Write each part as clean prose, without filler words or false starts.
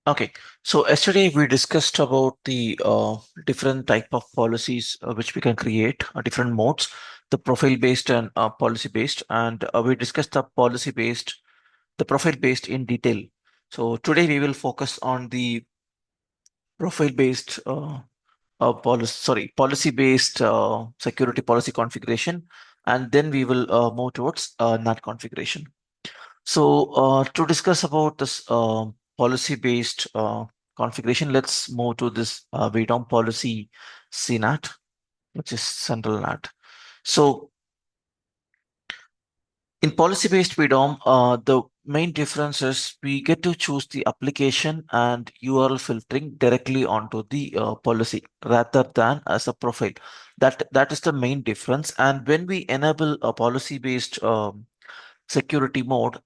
Okay, so yesterday we discussed about the different type of policies which we can create, different modes, the profile-based and policy-based, and we discussed the profile-based in detail. So today we will focus on the profile-based policy-based security policy configuration, and then we will move towards NAT configuration. So to discuss about this policy-based configuration, let's move to this VDOM policy CNAT, which is central NAT. So in policy-based VDOM, the main difference is we get to choose the application and URL filtering directly onto the policy rather than as a profile. That is the main difference. And when we enable a policy-based security mode,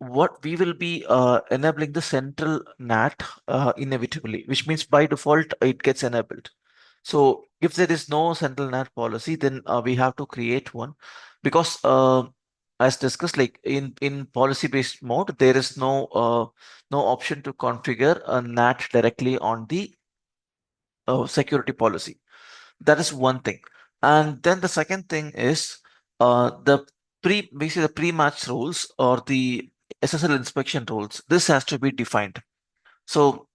what we will be enabling the central NAT inevitably, which means by default it gets enabled. So if there is no central NAT policy, then we have to create one because as discussed, like in policy-based mode, there is no option to configure a NAT directly on the security policy. That is one thing. And then the second thing is the basically the pre-match rules or the SSL inspection rules. This has to be defined. So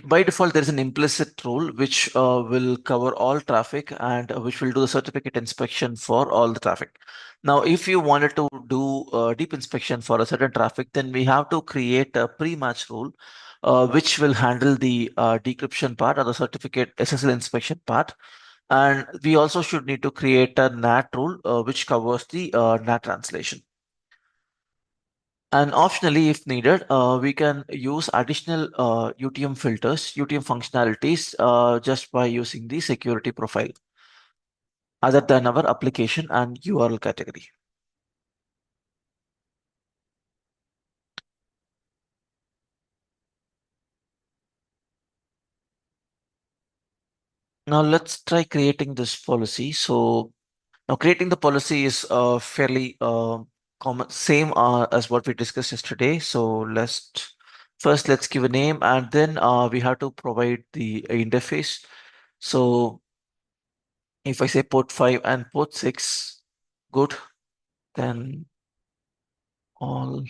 by default, there is an implicit rule which will cover all traffic and which will do the certificate inspection for all the traffic. Now, if you wanted to do deep inspection for a certain traffic, then we have to create a pre-match rule which will handle the decryption part or the certificate SSL inspection part. And we also should need to create a NAT rule which covers the NAT translation. And optionally, if needed, we can use additional UTM filters, UTM functionalities just by using the security profile other than our application and URL category. Now let's try creating this policy. So now creating the policy is fairly common, same as what we discussed yesterday. So let's give a name and then we have to provide the interface. So if I say port 5 and port 6, good, then all.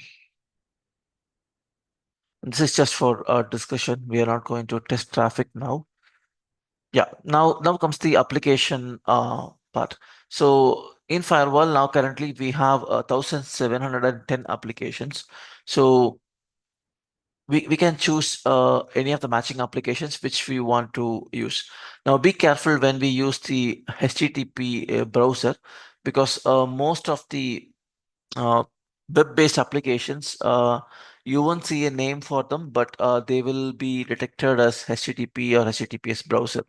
This is just for discussion. We are not going to test traffic now. Yeah, now comes the application part. So in firewall now currently we have 1,710 applications. So we can choose any of the matching applications which we want to use. Now be careful when we use the HTTP browser because most of the uh, web-based applications, you won't see a name for them, but they will be detected as HTTP or HTTPS browser.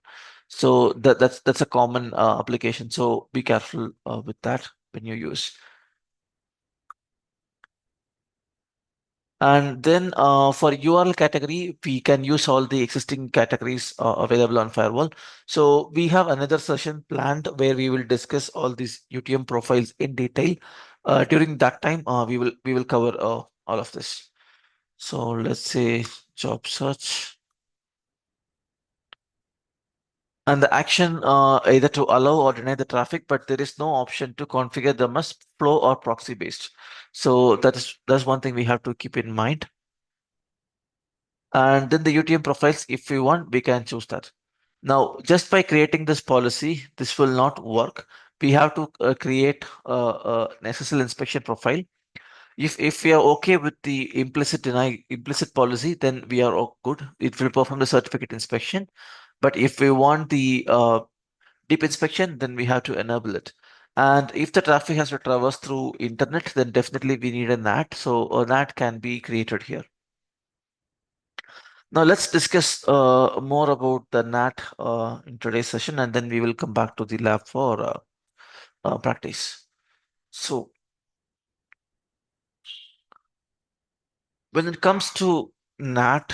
So that's a common application. So be careful with that when you use. And then for URL category, we can use all the existing categories available on firewall. So we have another session planned where we will discuss all these UTM profiles in detail. During that time, we will cover all of this. So let's say job search. And the action either to allow or deny the traffic, but there is no option to configure them as flow or proxy based. So that's one thing we have to keep in mind. And then the UTM profiles, if we want, we can choose that. Now, just by creating this policy, this will not work. We have to create an SSL inspection profile. If we are okay with the implicit policy, then we are all good. It will perform the certificate inspection. But if we want the deep inspection, then we have to enable it. And if the traffic has to traverse through internet, then definitely we need a NAT. So a NAT can be created here. Now let's discuss more about the NAT in today's session, and then we will come back to the lab for practice. So when it comes to NAT,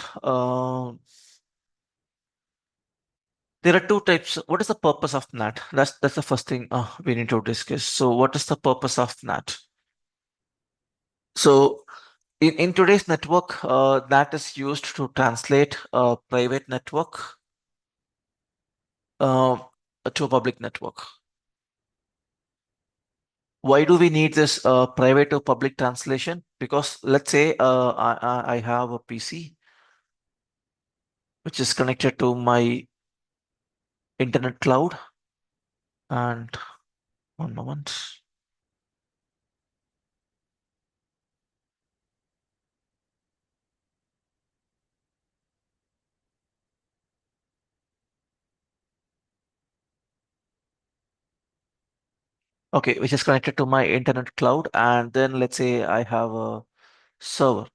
there are two types. What is the purpose of NAT? That's the first thing we need to discuss. So what is the purpose of NAT? So In today's network, that is used to translate a private network uh, to a public network. Why do we need this private to public translation? Because let's say I have a PC which is connected to my internet cloud, and one moment. Okay, which is connected to my internet cloud, and then let's say I have a server.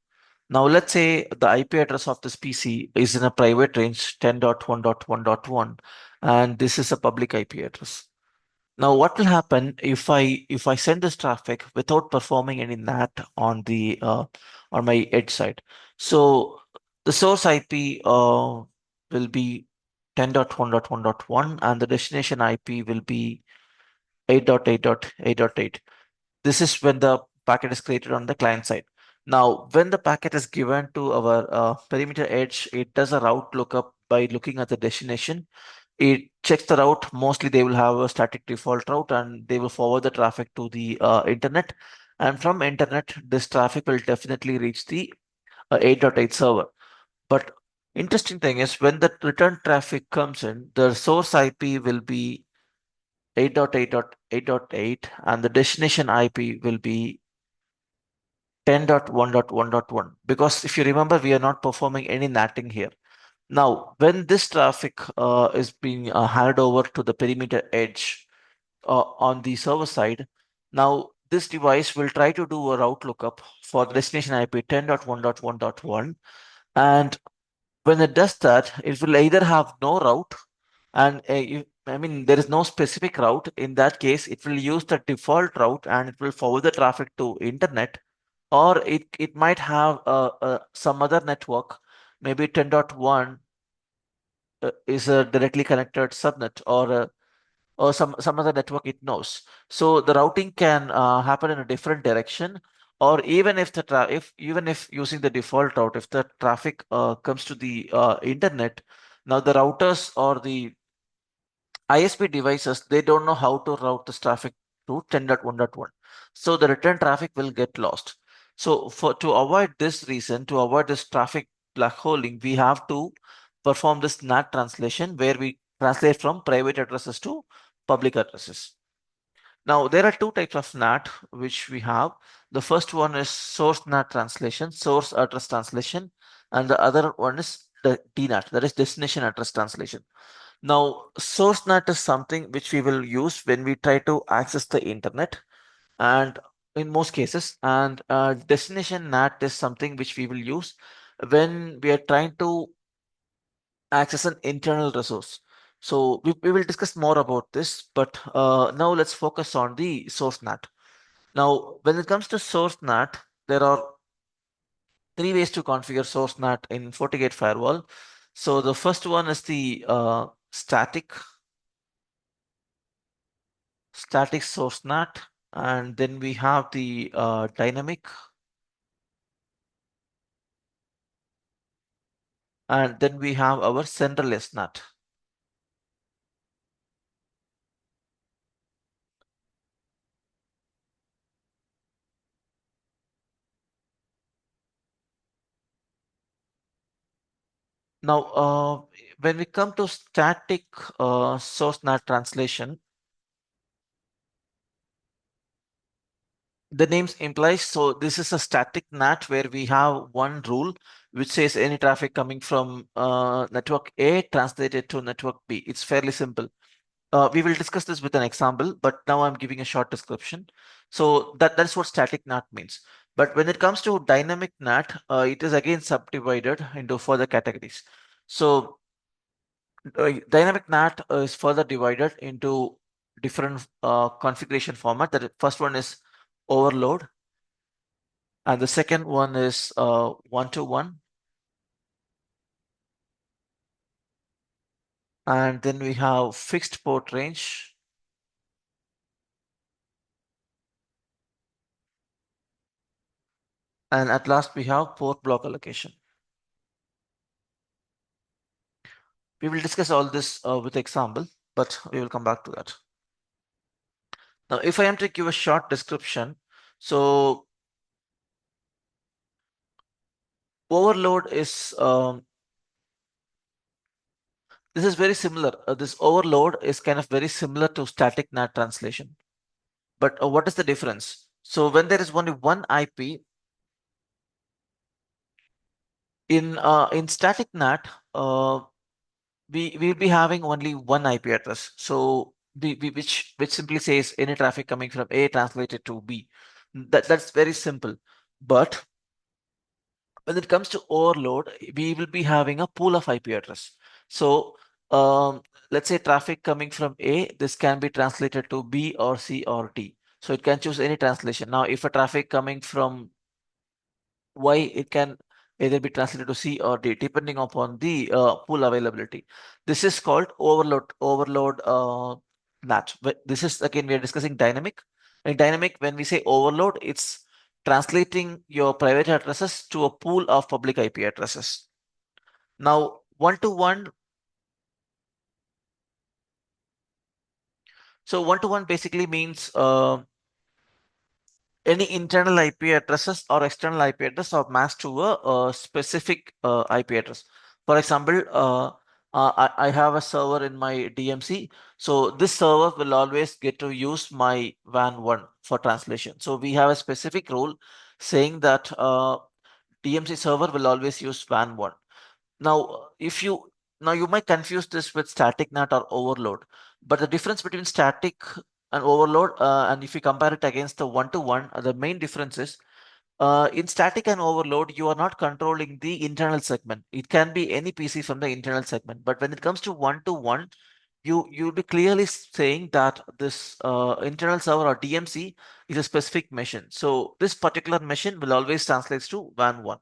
Now let's say the IP address of this PC is in a private range 10.1.1.1, and this is a public IP address. Now, what will happen if I send this traffic without performing any NAT on my edge side? So the source IP will be 10.1.1.1, and the destination IP will be 8.8.8.8. This is when the packet is created on the client side. Now, when the packet is given to our perimeter edge, it does a route lookup by looking at the destination. It checks the route. Mostly they will have a static default route, and they will forward the traffic to the internet. And from internet, this traffic will definitely reach the 8.8 server. But interesting thing is when the return traffic comes in, the source IP will be 8.8.8.8 and the destination IP will be 10.1.1.1, because if you remember, we are not performing any NATing here. Now, when this traffic is being handed over to the perimeter edge on the server side, now this device will try to do a route lookup for the destination IP 10.1.1.1. And when it does that, it will either have no route, and I mean, there is no specific route. In that case, it will use the default route and it will forward the traffic to internet, or it might have some other network, maybe 10.1 is a directly connected subnet, or some other network it knows. So the routing can happen in a different direction, or even if even if using the default route, if the traffic comes to the internet, now the routers or the ISP devices, they don't know how to route this traffic to 10.1.1. So the return traffic will get lost. So to avoid this reason, to avoid this traffic black holing, we have to perform this NAT translation where we translate from private addresses to public addresses. Now, there are two types of NAT which we have. The first one is source NAT translation, source address translation, and the other one is the DNAT, that is destination address translation. Now, source NAT is something which we will use when we try to access the internet, and in most cases, and destination NAT is something which we will use when we are trying to access an internal resource. So we will discuss more about this, but now let's focus on the source NAT. Now, when it comes to source NAT, there are three ways to configure source NAT in FortiGate firewall. So the first one is the static source NAT, and then we have the dynamic, and then we have our centerless NAT. Now, when we come to static source NAT translation, the names implies, so this is a static NAT where we have one rule which says any traffic coming from network A translated to network B. It's fairly simple. We will discuss this with an example, but now I'm giving a short description. So that's what static NAT means. But when it comes to dynamic NAT, it is again subdivided into further categories. So dynamic NAT is further divided into different configuration format. That first one is overload, and the second one is one-to-one, and then we have fixed port range, And at last, we have port block allocation. We will discuss all this with example, but we will come back to that. Now, if I am to give a short description, so overload is this is very similar. This overload is kind of very similar to static NAT translation. But what is the difference? So when there is only one IP in static NAT, we will be having only one IP address. So which simply says any traffic coming from A translated to B. That's very simple. But when it comes to overload, we will be having a pool of IP address. So let's say traffic coming from A, this can be translated to B or C or D. So it can choose any translation. Now, if a traffic coming from Y, it can either be translated to C or D, depending upon the pool availability. This is called overload NAT. This is again, we are discussing dynamic. In dynamic, when we say overload, it's translating your private addresses to a pool of public IP addresses. Now, one-to-one, so one-to-one basically means any internal IP addresses or external IP address are matched to a specific IP address. For example, I have a server in my DMC, so this server will always get to use my WAN1 for translation. So we have a specific rule saying that DMC server will always use WAN1. Now, if you now you might confuse this with static NAT or overload, but the difference between static and overload, and if you compare it against the one-to-one, the main difference is in static and overload, you are not controlling the internal segment. It can be any PC from the internal segment, but when it comes to one-to-one, you'll be clearly saying that this internal server or DMC is a specific machine. So this particular machine will always translate to WAN1.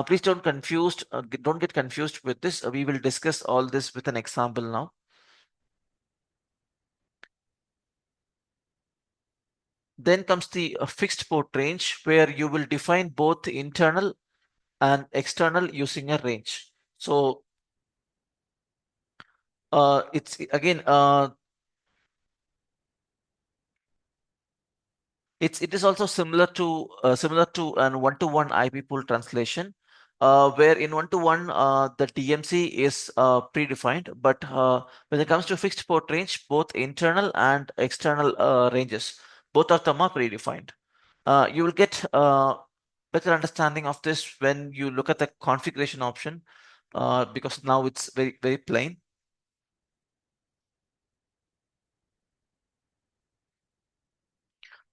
Please don't get confused with this. We will discuss all this with an example now. Then comes the fixed port range, where you will define both internal and external using a range. So it's again it is also similar to an one-to-one IP pool translation, where in one-to-one the DMC is predefined, but when it comes to fixed port range, both internal and external ranges, both of them are predefined. You will get better understanding of this when you look at the configuration option, because now it's very plain.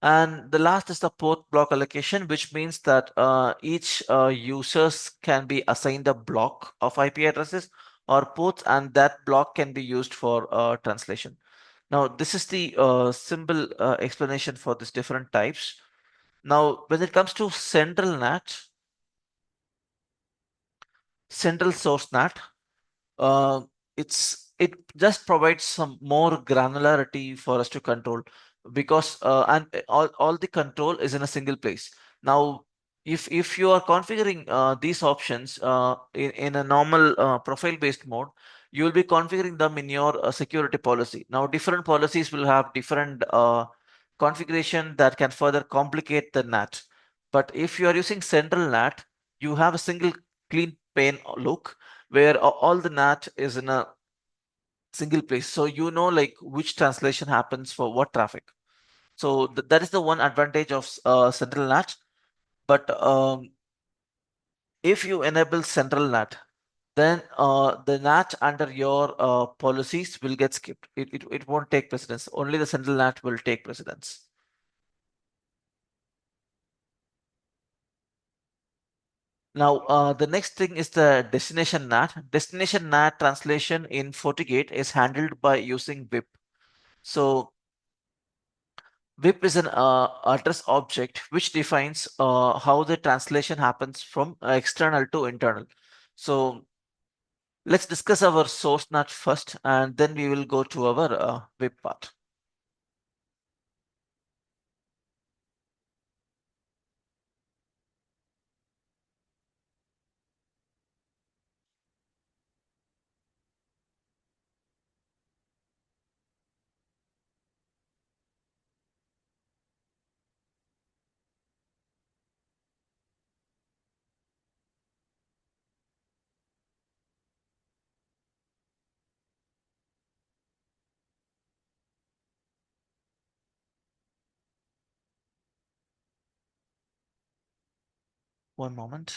And the last is the port block allocation, which means that each users can be assigned a block of IP addresses or ports, and that block can be used for translation. Now, this is the simple explanation for these different types. Now, when it comes to central NAT, central source NAT, uh, it just provides some more granularity for us to control, because all the control is in a single place. Now, if you are configuring these options in a normal profile based mode, you will be configuring them in your security policy. Now, different policies will have different configuration that can further complicate the NAT. But if you are using central NAT, you have a single clean pane look where all the NAT is in a single place. So you know like which translation happens for what traffic. So that is the one advantage of central NAT. But if you enable central NAT, then the NAT under your policies will get skipped. It won't take precedence. Only the central NAT will take precedence. Now, the next thing is the destination NAT. Destination NAT translation in FortiGate is handled by using VIP. So VIP is an address object which defines how the translation happens from external to internal. So let's discuss our source NAT first, and then we will go to our VIP part. One moment.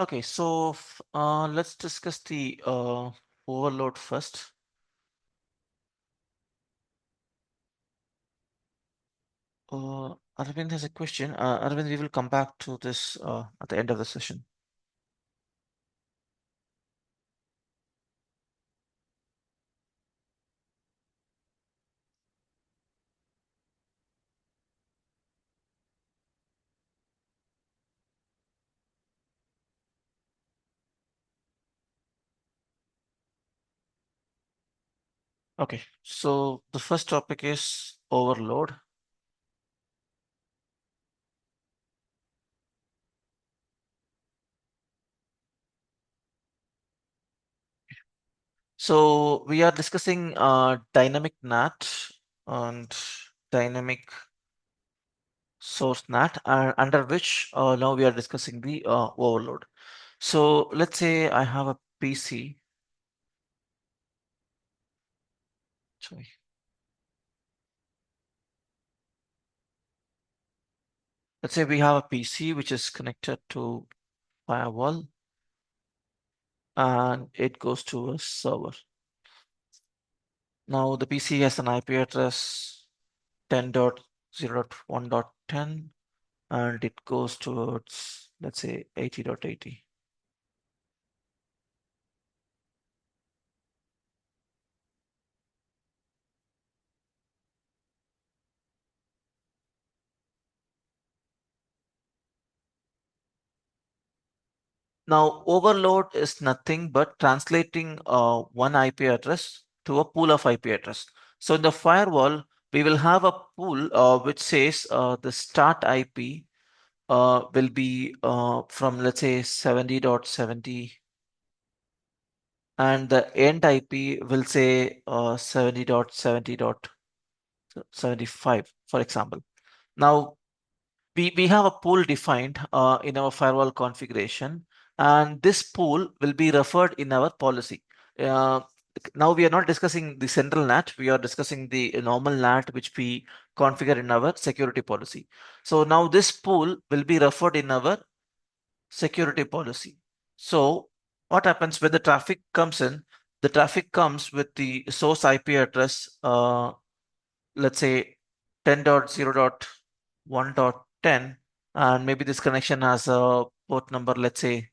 Okay, so let's discuss the overload first. Arvind has a question. Arvind, we will come back to this at the end of the session. Okay, so the first topic is overload. So we are discussing dynamic NAT and dynamic source NAT, under which now we are discussing the overload. So let's say I have a PC. Sorry. Let's say we have a PC which is connected to firewall and it goes to a server. Now the PC has an IP address 10.0.1.10 and it goes towards, let's say, 80.80. Now, overload is nothing but translating one IP address to a pool of IP address. So in the firewall, we will have a pool which says the start IP will be from, let's say, 70.70, and the end IP will say 70.70.75, for example. Now, we have a pool defined in our firewall configuration, and this pool will be referred in our policy. Uh, Now we are not discussing the central NAT, we are discussing the normal NAT which we configure in our security policy. So now this pool will be referred in our security policy. So what happens when the traffic comes in? The traffic comes with the source IP address, let's say 10.0.1.10, and maybe this connection has a port number, let's say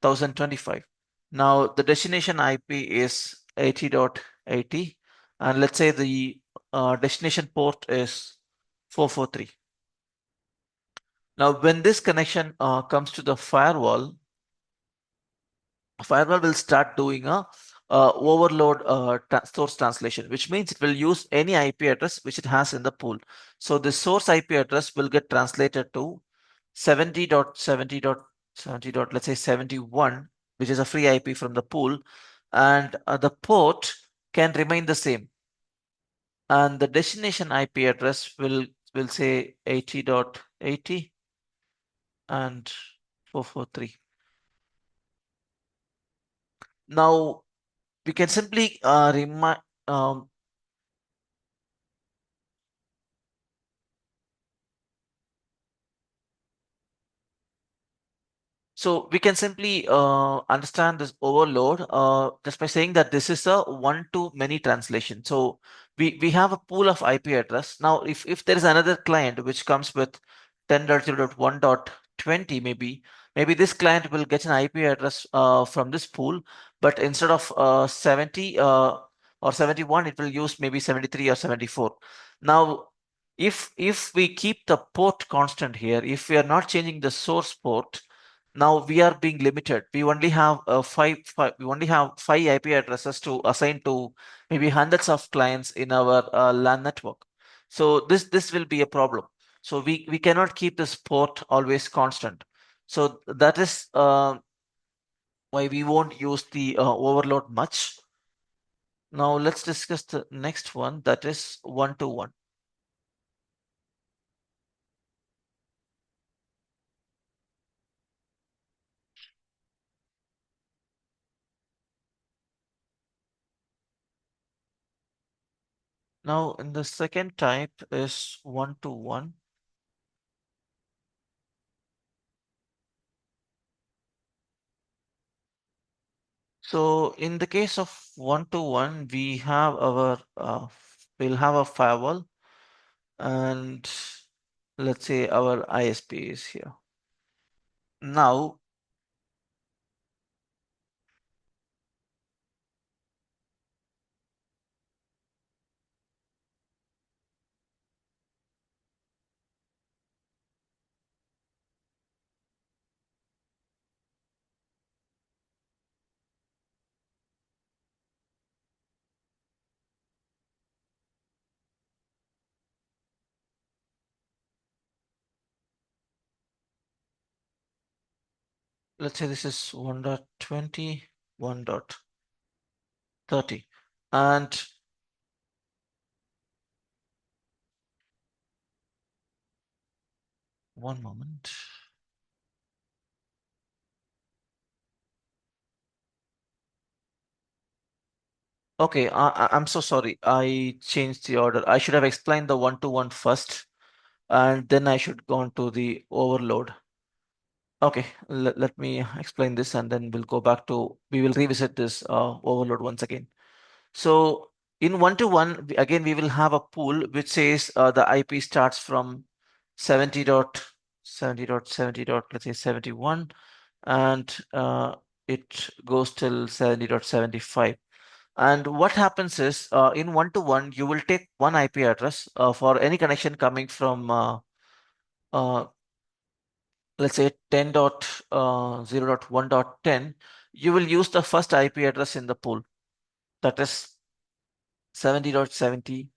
1025. Now the destination IP is 80.80, and let's say the destination port is 443. Now when this connection comes to the firewall will start doing a overload source translation, which means it will use any IP address which it has in the pool. So the source IP address will get translated to 70.70.70. Let's say 71, which is a free IP from the pool, and the port can remain the same. And the destination IP address will say 80.80 and 443. Now we can simply remind so we can simply understand this overload just by saying that this is a one-to-many translation. So we have a pool of IP address. Now, if there is another client which comes with 10.0.1.20 maybe this client will get an IP address from this pool, but instead of 70 or 71, it will use maybe 73 or 74. Now, if we keep the port constant here, if we are not changing the source port, now we are being limited. We only have we only have 5 IP addresses to assign to maybe hundreds of clients in our LAN network. So this will be a problem. So we cannot keep this port always constant. So that is why we won't use the overload much. Now let's discuss the next one, that is one-to-one. Now in the second type is one-to-one. So in the case of one-to-one, we have our we'll have a firewall, and let's say our ISP is here. Now, let's say this is 1.20, 1.30, and one moment. Okay, I'm so sorry. I changed the order. I should have explained the one-to-one first, and then I should go on to the overload. Okay, let me explain this, and then we'll go back to, we will revisit this overload once again. So in one-to-one, again, we will have a pool which says the IP starts from 70.70.70. Let's say 71, and it goes till 70.75. And what happens is in one-to-one, you will take one IP address for any connection coming from, uh, let's say 10.0.1.10. You will use the first IP address in the pool, that is 70.70,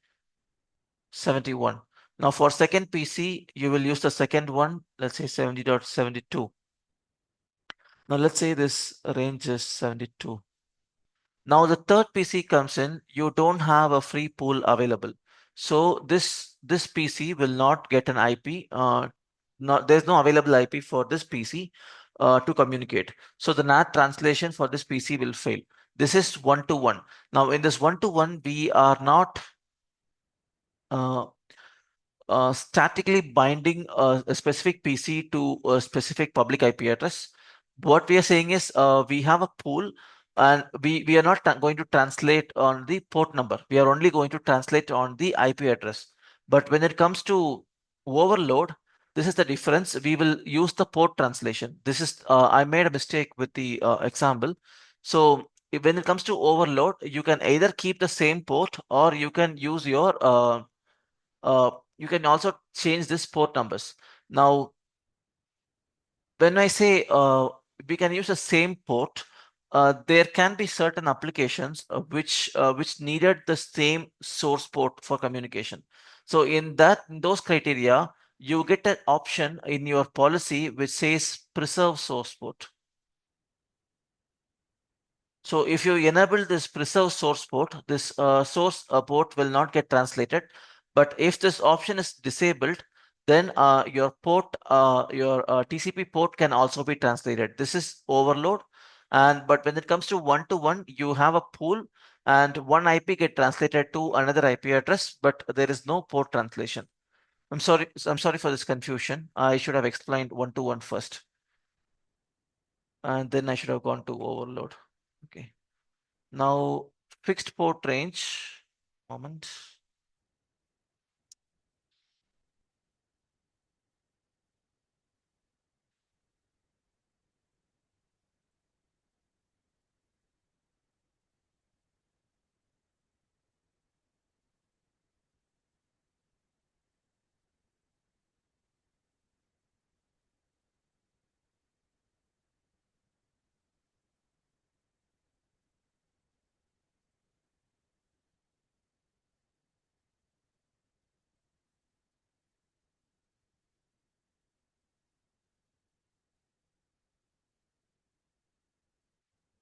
71. Now for second PC, you will use the second one, let's say 70.72. Now let's say this range is 72. Now the third PC comes in, you don't have a free pool available. So this PC will not get an IP. There's no available IP for this PC to communicate. So the NAT translation for this PC will fail. This is one-to-one. Now in this one-to-one, we are not uh, statically binding a specific PC to a specific public IP address. What we are saying is we have a pool, and we are not going to translate on the port number. We are only going to translate on the IP address. But when it comes to overload, this is the difference. We will use the port translation. This is I made a mistake with the example. So when it comes to overload, you can either keep the same port, or you can use your you can also change this port numbers. Now, when I say we can use the same port, there can be certain applications which needed the same source port for communication. So in those criteria, you get an option in your policy which says preserve source port. So if you enable this preserve source port, this source port will not get translated. But if this option is disabled, then your TCP port can also be translated. This is overload. And but when it comes to one-to-one, you have a pool, and one IP get translated to another IP address, but there is no port translation. I'm sorry for this confusion. I should have explained one-to-one first, and then I should have gone to overload. Okay. Now, fixed port range, moment.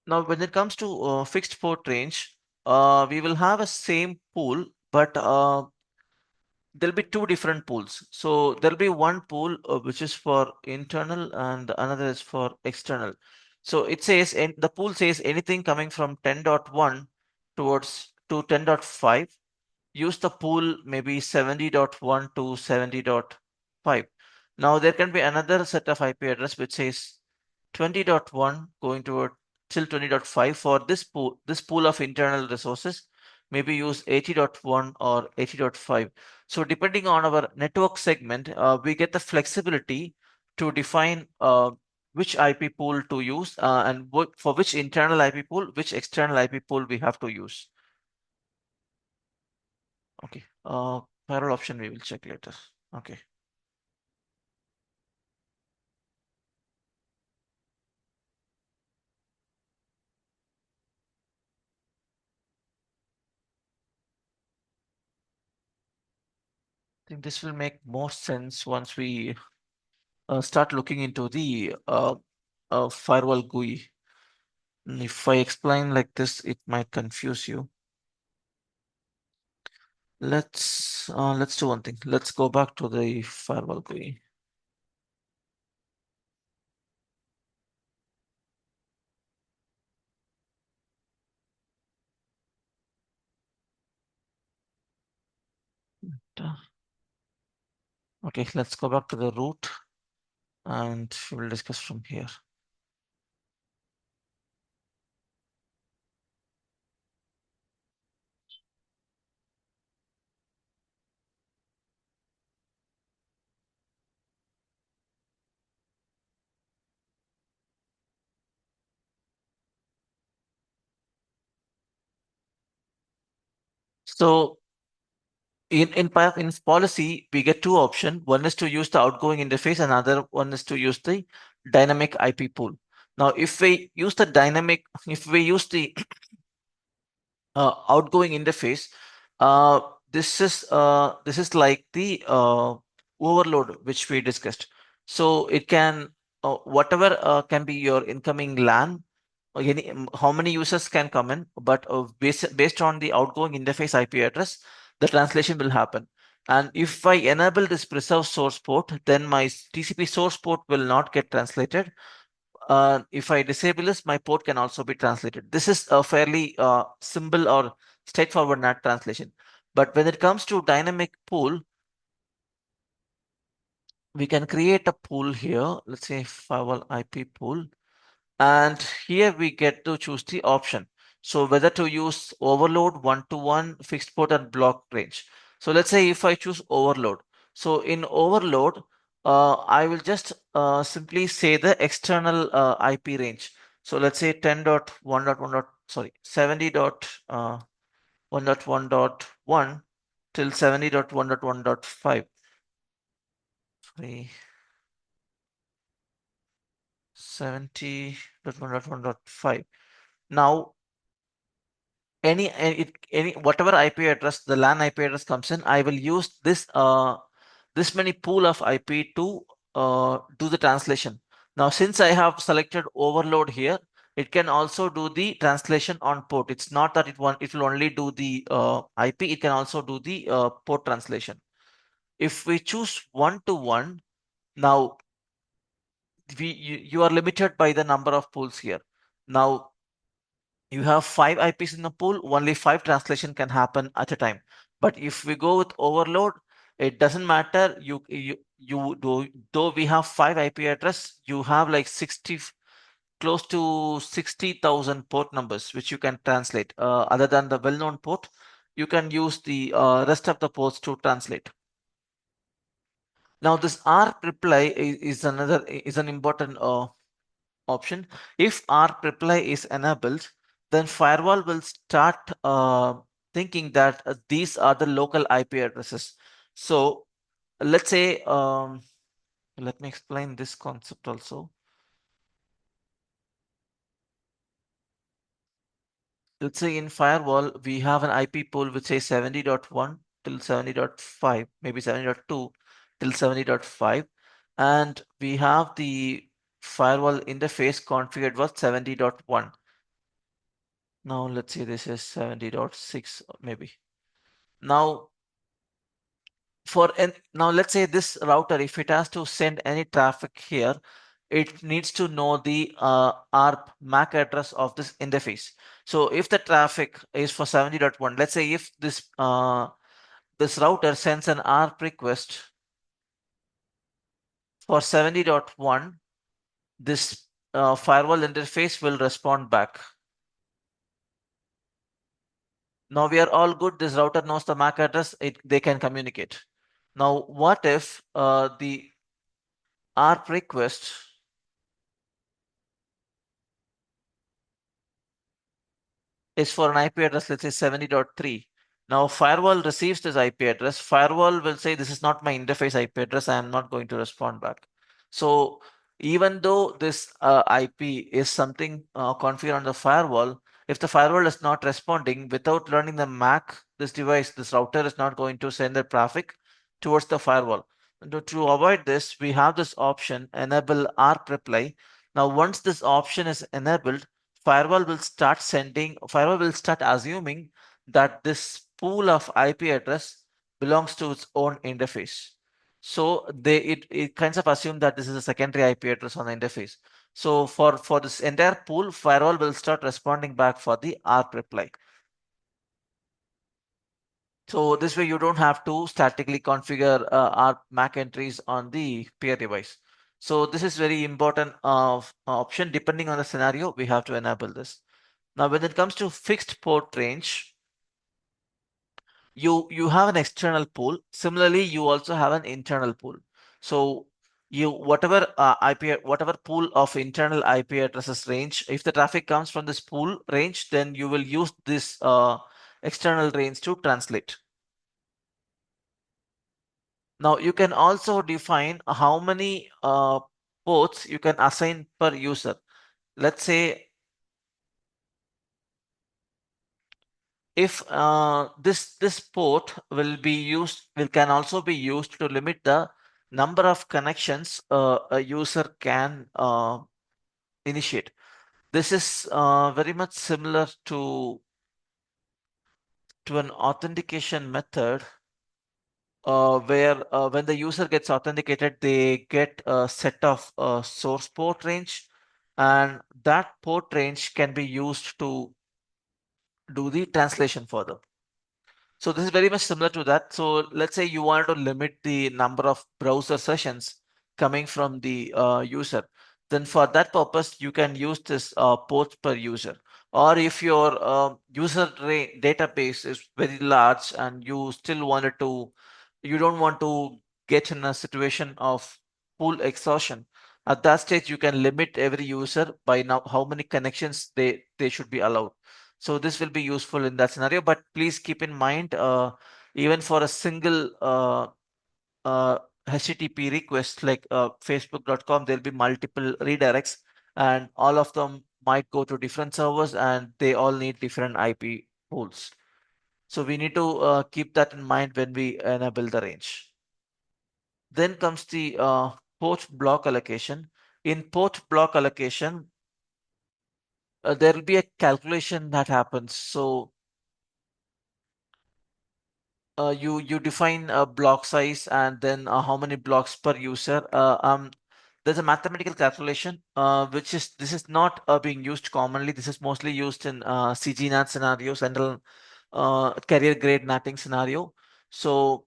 Now, when it comes to fixed port range, we will have a same pool, but there'll be two different pools. So there'll be one pool which is for internal and another is for external. So it says, and the pool says anything coming from 10.1 towards to 10.5, use the pool maybe 70.1 to 70.5. Now there can be another set of IP address which says 20.1 going toward till 20.5. For this pool of internal resources, maybe use 80.1 or 80.5. So depending on our network segment, we get the flexibility to define which IP pool to use and for which internal IP pool, which external IP pool we have to use. Okay. Firewall option we will check later. Okay. I think this will make more sense once we start looking into the firewall GUI. If I explain like this, it might confuse you. Let's do one thing. Let's go back to the firewall GUI. Okay, let's go back to the root and we will discuss from here. So in policy, we get two options. One is to use the outgoing interface, another one is to use the dynamic IP pool. Now, if we use the outgoing interface, uh, this is like the overload which we discussed. So it can whatever can be your incoming LAN, or how many users can come in, but based on the outgoing interface IP address, the translation will happen. And if I enable this preserve source port, then my TCP source port will not get translated. If I disable this, my port can also be translated. This is a fairly simple or straightforward NAT translation. But when it comes to dynamic pool, we can create a pool here. Let's say firewall IP pool. And here we get to choose the option. So whether to use overload, one-to-one, fixed port, and block range. So let's say if I choose overload. So in overload, I will just simply say the external IP range. So let's say 10.1.1. Sorry, 70.1.1.1 till 70.1.1.5. Sorry, 70.1.1.5. Now any whatever IP address the LAN IP address comes in, I will use this many pool of IP to do the translation. Now, since I have selected overload here, it can also do the translation on port. It's not that it will only do the IP. It can also do the port translation. If we choose one to one, now you are limited by the number of pools here. Now you have 5 IPs in the pool, only 5 translation can happen at a time. But if we go with overload, it doesn't matter. You do though we have 5 IP address, you have like 60 close to 60,000 port numbers which you can translate. Other than the well-known port, you can use the rest of the ports to translate. Now this R reply is an important option. If our reply is enabled, then firewall will start thinking that these are the local IP addresses. So let's say, let me explain this concept also. Let's say in firewall, we have an IP pool which says 70.1 till 70.5, maybe 70.2 till 70.5. And we have the firewall interface configured was 70.1. Now let's say this is 70.6 maybe. Now now let's say this router, if it has to send any traffic here, it needs to know the ARP MAC address of this interface. So if the traffic is for 70.1, let's say if this router sends an ARP request for 70.1, this firewall interface will respond back. Now we are all good. This router knows the MAC address. They can communicate. Now, what if the ARP request is for an IP address, let's say 70.3. Now, firewall receives this IP address. Firewall will say, this is not my interface IP address. I am not going to respond back. So even though this IP is something configured on the firewall, if the firewall is not responding without learning the MAC, this router is not going to send the traffic towards the firewall. To avoid this, we have this option, enable ARP reply. Now, once this option is enabled, firewall will start assuming that this pool of IP address belongs to its own interface. So it kinds of assume that this is a secondary IP address on the interface. So for this entire pool, firewall will start responding back for the ARP reply. So this way you don't have to statically configure ARP MAC entries on the peer device. So this is very important option. Depending on the scenario, we have to enable this. Now, when it comes to fixed port range, you have an external pool. Similarly, you also have an internal pool. So you whatever pool of internal IP addresses range, if the traffic comes from this pool range, then you will use this external range to translate. Now you can also define how many ports you can assign per user. Let's say if this port will can also be used to limit the number of connections a user can initiate. This is very much similar to an authentication method where when the user gets authenticated, they get a set of source port range, and that port range can be used to do the translation for them. So this is very much similar to that. So let's say you want to limit the number of browser sessions coming from the user. Then for that purpose, you can use this ports per user. Or if your database is very large and you don't want to get in a situation of pool exhaustion. At that stage, you can limit every user by now how many connections they should be allowed. So this will be useful in that scenario, but please keep in mind, even for a single HTTP request like facebook.com, there'll be multiple redirects and all of them might go to different servers and they all need different IP pools. So we need to keep that in mind when we enable the range. Then comes the port block allocation. In port block allocation, there will be a calculation that happens. So you define a block size and then how many blocks per user. There's a mathematical calculation which is this is not being used commonly. This is mostly used in CGNAT scenario, central carrier grade NATing scenario. So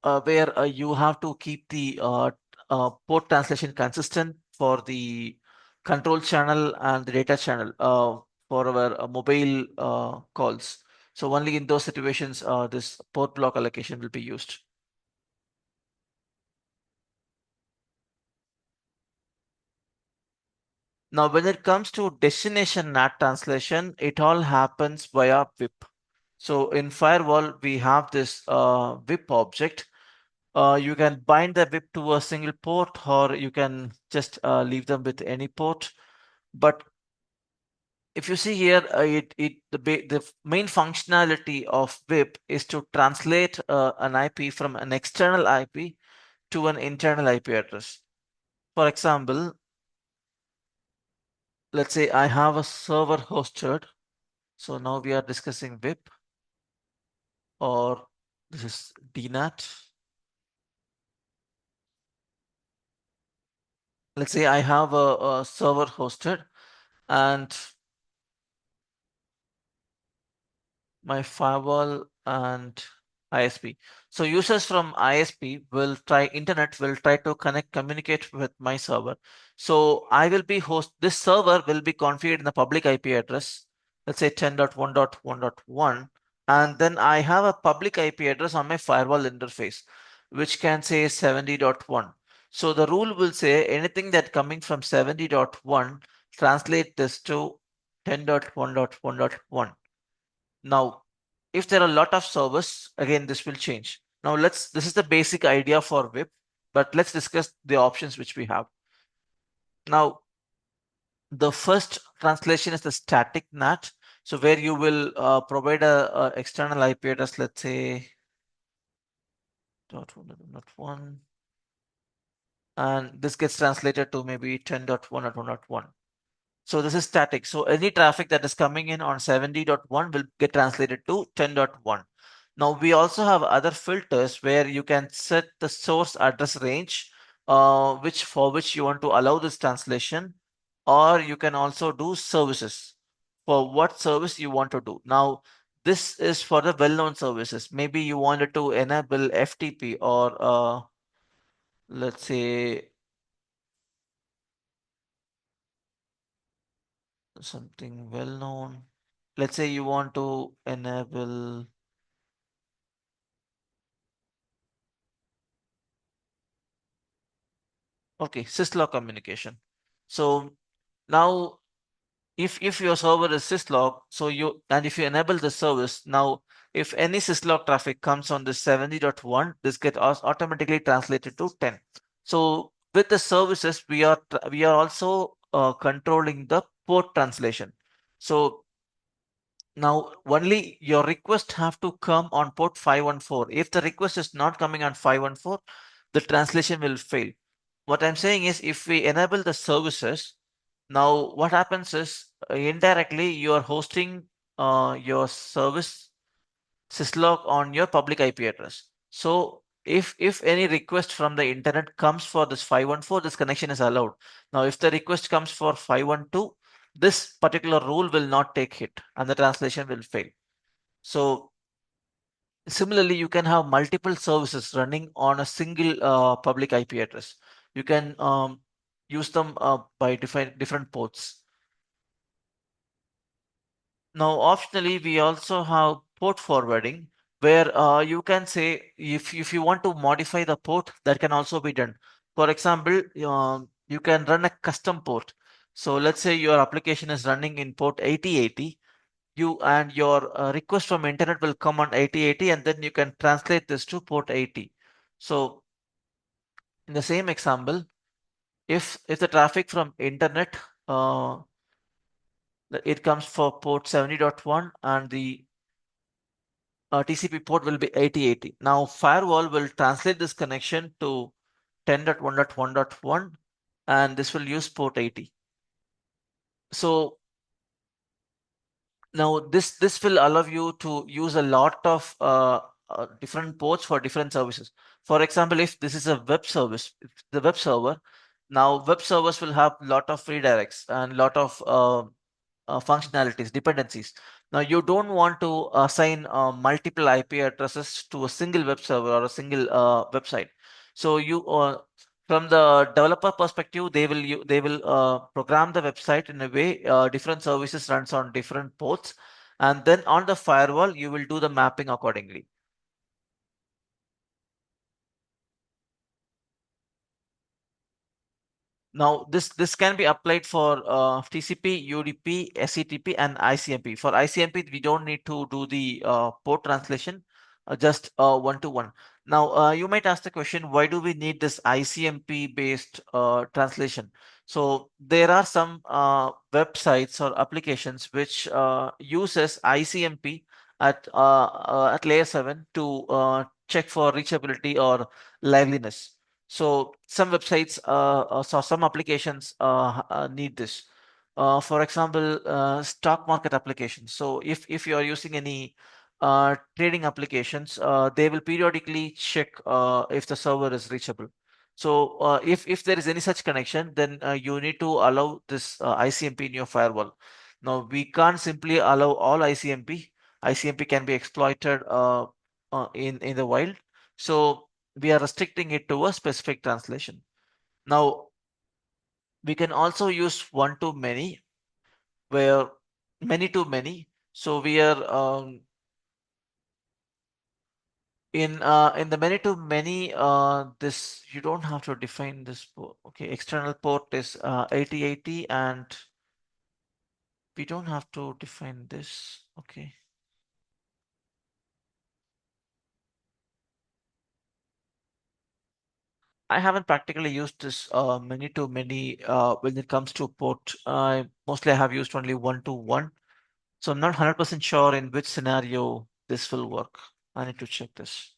where you have to keep the port translation consistent for the control channel and the data channel for our mobile calls. So only in those situations, this port block allocation will be used. Now, when it comes to destination NAT translation, it all happens via VIP. So in firewall, we have this VIP object. You can bind the VIP to a single port, or you can just leave them with any port. But if you see here, the main functionality of VIP is to translate an IP from an external IP to an internal IP address. For example, let's say I have a server hosted So now we are discussing VIP, or this is DNAT. Let's say I have a server hosted and my firewall and ISP. So users from ISP will try internet will try to communicate with my server. So I will be host this server will be configured in the public IP address, let's say 10.1.1.1, and then I have a public IP address on my firewall interface, which can say 70.1. So the rule will say anything that coming from 70.1, translate this to 10.1.1.1. Now, if there are a lot of servers, again, this will change. Now, this is the basic idea for VIP, but let's discuss the options which we have. Now, the first translation is the static NAT. So where you will provide a external IP address, let's say .1.1, and this gets translated to maybe 10.1.1.1. So this is static. So any traffic that is coming in on 70.1 will get translated to 10.1. Now we also have other filters where you can set the source address range, which you want to allow this translation, or you can also do services for what service you want to do. Now this is for the well-known services. Maybe you wanted to enable FTP or let's say something well-known. Let's say you want to enable, okay, syslog communication. So now if your server is syslog, so if you enable the service, now if any syslog traffic comes on the 70.1, this gets automatically translated to 10. So with the services, we are also controlling the port translation. So now only your request have to come on port 514. If the request is not coming on 514, the translation will fail. What I'm saying is if we enable the services, now what happens is indirectly you are hosting your service syslog on your public IP address. So if any request from the internet comes for this 514, this connection is allowed. Now if the request comes for 512, this particular rule will not take hit and the translation will fail. So similarly, you can have multiple services running on a single public IP address. You can use them by different ports. Now, optionally, we also have port forwarding, where you can say if you want to modify the port, that can also be done. For example, you can run a custom port. So let's say your application is running in port 8080. You and your request from internet will come on 8080, and then you can translate this to port 80. So in the same example, if the traffic from internet it comes for port 70.1 and the TCP port will be 8080. Now firewall will translate this connection to 10.1.1.1 and this will use port 80. So now this will allow you to use a lot of different ports for different services. For example, if this is a web service, the web server, now web servers will have lot of redirects and lot of functionalities, dependencies. Now you don't want to assign multiple IP addresses to a single web server or a single website. So from the developer perspective, they will program the website in a way different services runs on different ports, and then on the firewall you will do the mapping accordingly. Now, this can be applied for TCP, UDP, SCTP, and ICMP. For ICMP, we don't need to do the port translation, just one-to-one. Now, you might ask the question, why do we need this ICMP-based translation? So there are some websites or applications which uses ICMP at layer 7 to check for reachability or liveliness. So some websites, so some applications need this. For example, stock market applications. So if you are using any trading applications, they will periodically check if the server is reachable. So if there is any such connection, then you need to allow this ICMP in your firewall. Now we can't simply allow all ICMP. ICMP can be exploited in the wild. So we are restricting it to a specific translation. Now we can also use one to many, where many to many. So we are in the many to many. This you don't have to define this port. Okay, external port is 8080, and we don't have to define this. Okay, I haven't practically used this many to many when it comes to port. I mostly have used only one to one. So I'm not 100% sure in which scenario this will work. I need to check this.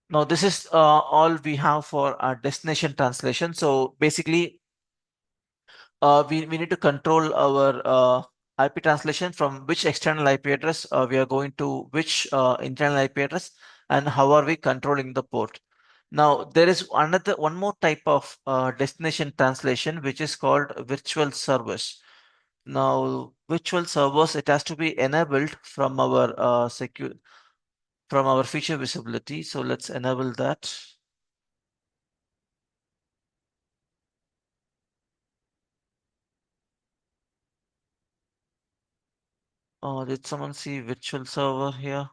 Now, this is all we have for our destination translation. So basically, we need to control our IP translation from which external IP address we are going to which internal IP address, and how are we controlling the port. Now, there is one more type of destination translation, which is called virtual servers. Now, virtual servers, it has to be enabled from our from our feature visibility. So let's enable that. Did someone see virtual server here?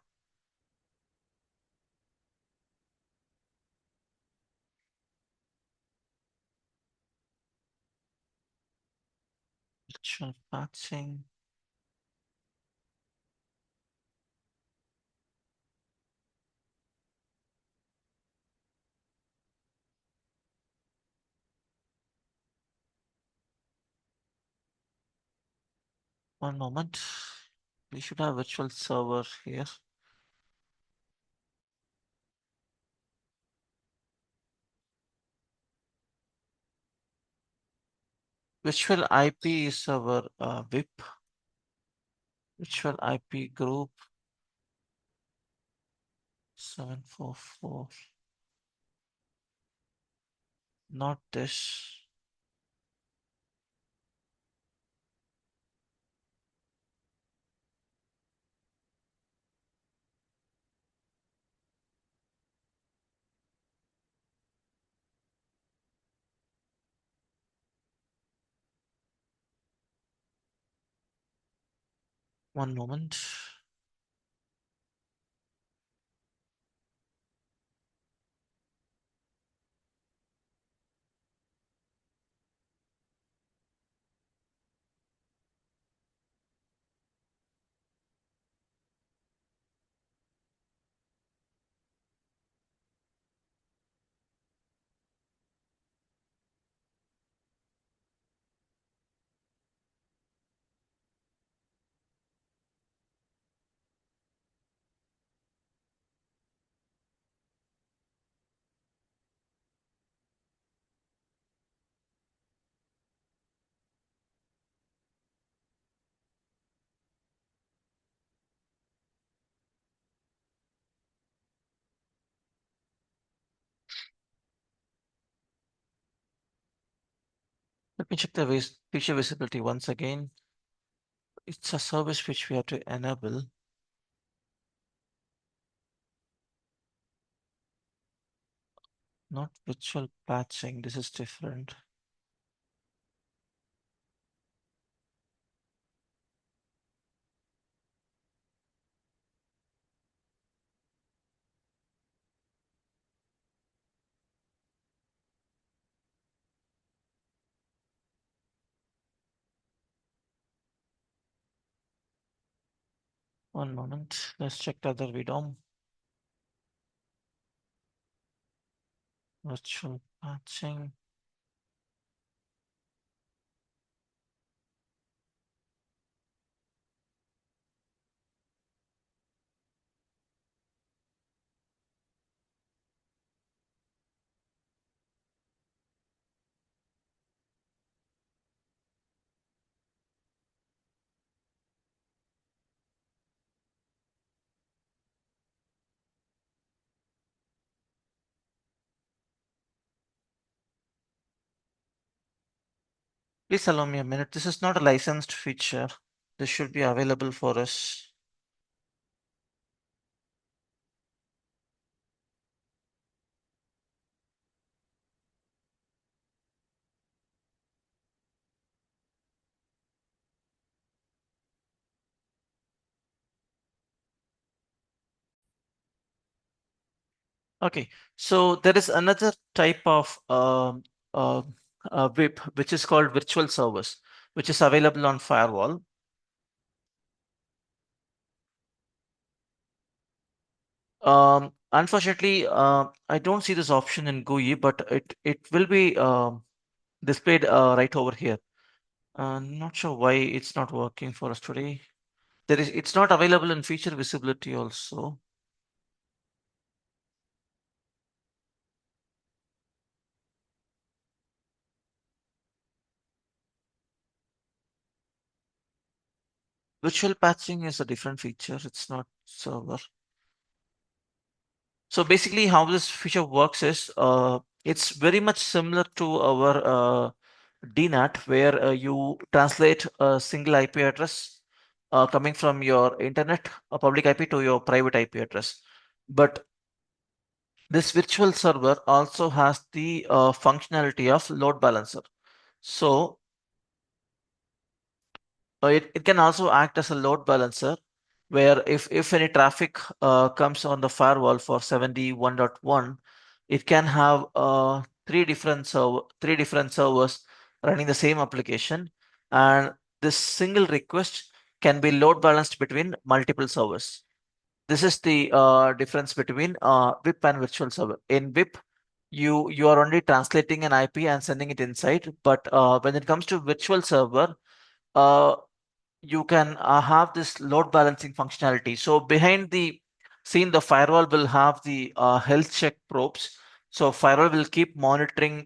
Virtual patching. One moment. We should have virtual server here. Virtual IP is our VIP. Virtual IP group 744. Not this. One moment. Let me check the feature visibility once again. It's a service which we have to enable, not virtual patching. This is different. One moment. Let's check the other VDOM. Virtual patching. Please allow me a minute. This is not a licensed feature. This should be available for us. Okay, so there is another type of uh, VIP, which is called virtual servers, which is available on firewall. Unfortunately, I don't see this option in GUI, but it will be displayed right over here. Not sure why it's not working for us today. It's not available in feature visibility also. Virtual patching is a different feature. It's not server. So basically, how this feature works is it's very much similar to our DNAT, where you translate a single IP address coming from your internet, a public IP, to your private IP address. But this virtual server also has the functionality of load balancer. So it can also act as a load balancer where if any traffic comes on the firewall for 71.1, it can have three different servers running the same application, and this single request can be load balanced between multiple servers. This is the difference between VIP and virtual server. In VIP, you are only translating an IP and sending it inside, but when it comes to virtual server, uh, you can have this load balancing functionality. So behind the scene, the firewall will have the health check probes. So firewall will keep monitoring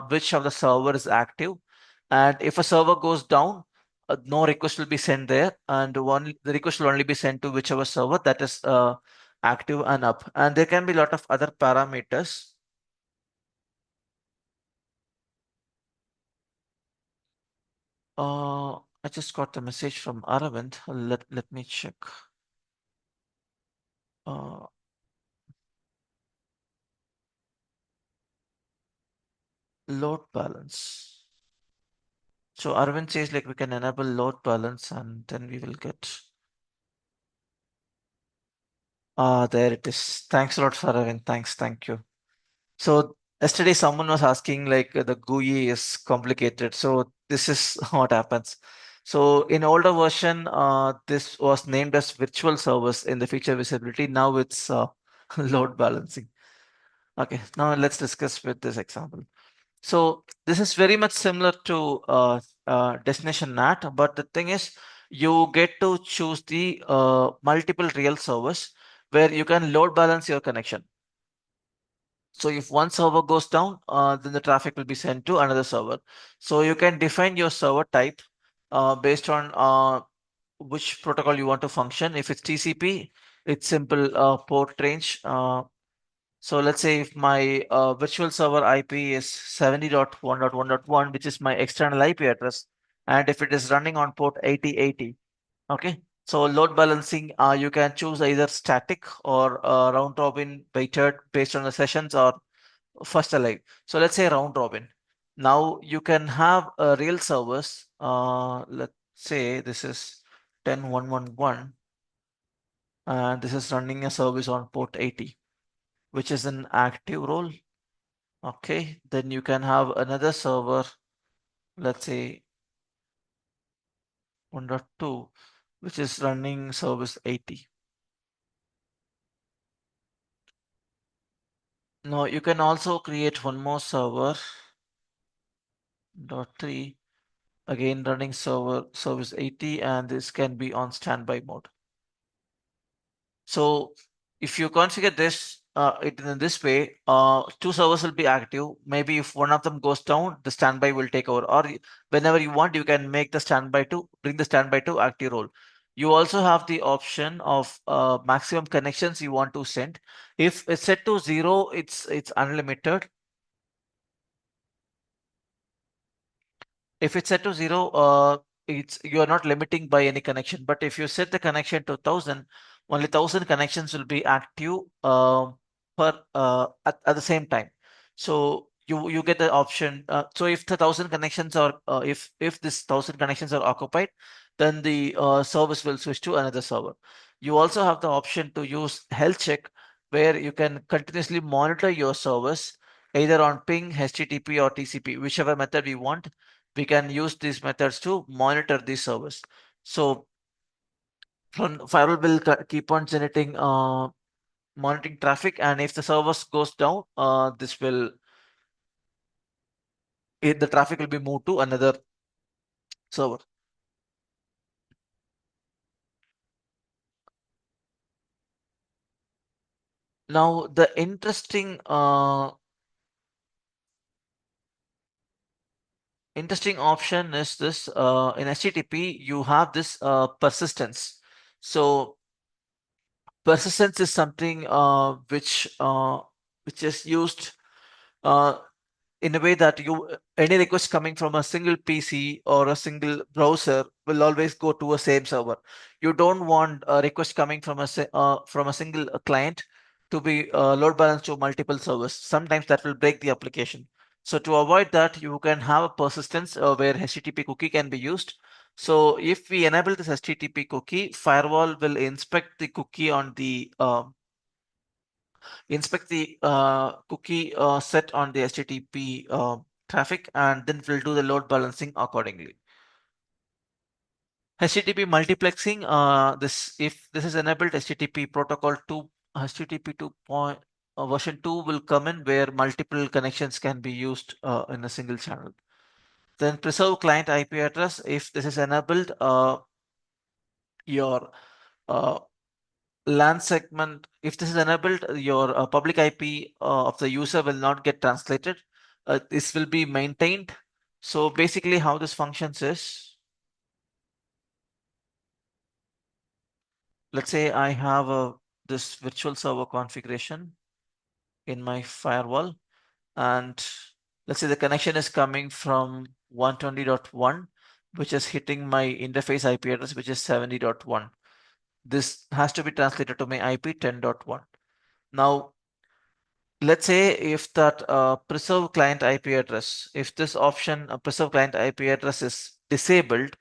which of the server is active. And if a server goes down, no request will be sent there. And the request will only be sent to whichever server that is active and up. And there can be a lot of other parameters. I just got the message from Aravind. Let me check. Uh, Load balance. So Arvind says like we can enable load balance and then we will get. There it is. Thanks a lot for Arvind. Thank you. So yesterday someone was asking like the GUI is complicated. So this is what happens. So in older version, this was named as virtual servers in the feature visibility. Now it's load balancing. Okay, now let's discuss with this example. So this is very much similar to destination NAT, but the thing is, you get to choose the multiple real servers where you can load balance your connection. So if one server goes down, then the traffic will be sent to another server. So you can define your server type based on which protocol you want to function. If it's TCP, it's simple port range. So let's say if my virtual server IP is 70.1.1.1, which is my external IP address, and if it is running on port 8080, okay. So load balancing, you can choose either static or round robin weighted based on the sessions or first alive. So let's say round robin. Now you can have real servers. Let's say this is 10.1.1.1, and this is running a service on port 80, which is an active role. Okay, then you can have another server, let's say 1.2, which is running service 80. Now you can also create one more server, dot 3, again running server service 80, and this can be on standby mode. So if you configure this it in this way, two servers will be active. Maybe if one of them goes down, the standby will take over. Or whenever you want, you can make the standby to bring the standby to active role. You also have the option of maximum connections you want to send. If it's set to 0, it's unlimited. If it's set to 0, it's you are not limiting by any connection. But if you set the connection to 1000, only 1000 connections will be active at the same time. So you get the option. So if the 1000 connections are if this 1000 connections are occupied, then the service will switch to another server. You also have the option to use health check, where you can continuously monitor your service either on ping, HTTP, or TCP, whichever method we want. We can use these methods to monitor the service. So firewall will keep on generating monitoring traffic, and if the service goes down, the traffic will be moved to another server. Now the interesting option is this, in HTTP you have this persistence. So persistence is something which is used uh, in a way that any request coming from a single PC or a single browser will always go to a same server. You don't want a request coming from from a single client to be load balanced to multiple servers. Sometimes that will break the application. So to avoid that, you can have a persistence where HTTP cookie can be used. So if we enable this HTTP cookie, firewall will inspect the cookie set on the HTTP traffic, and then we'll do the load balancing accordingly. HTTP multiplexing, this if this is enabled, HTTP protocol 2, HTTP 2 point, version 2 will come in, where multiple connections can be used in a single channel. Then preserve client IP address, if this is enabled, your uh, LAN segment, if this is enabled, your public IP of the user will not get translated. This will be maintained. So basically how this functions is, let's say I have this virtual server configuration in my firewall, and let's say the connection is coming from 120.1, which is hitting my interface IP address, which is 70.1. This has to be translated to my IP 10.1. Now, let's say if that preserve client IP address, if this option preserve client IP address is disabled,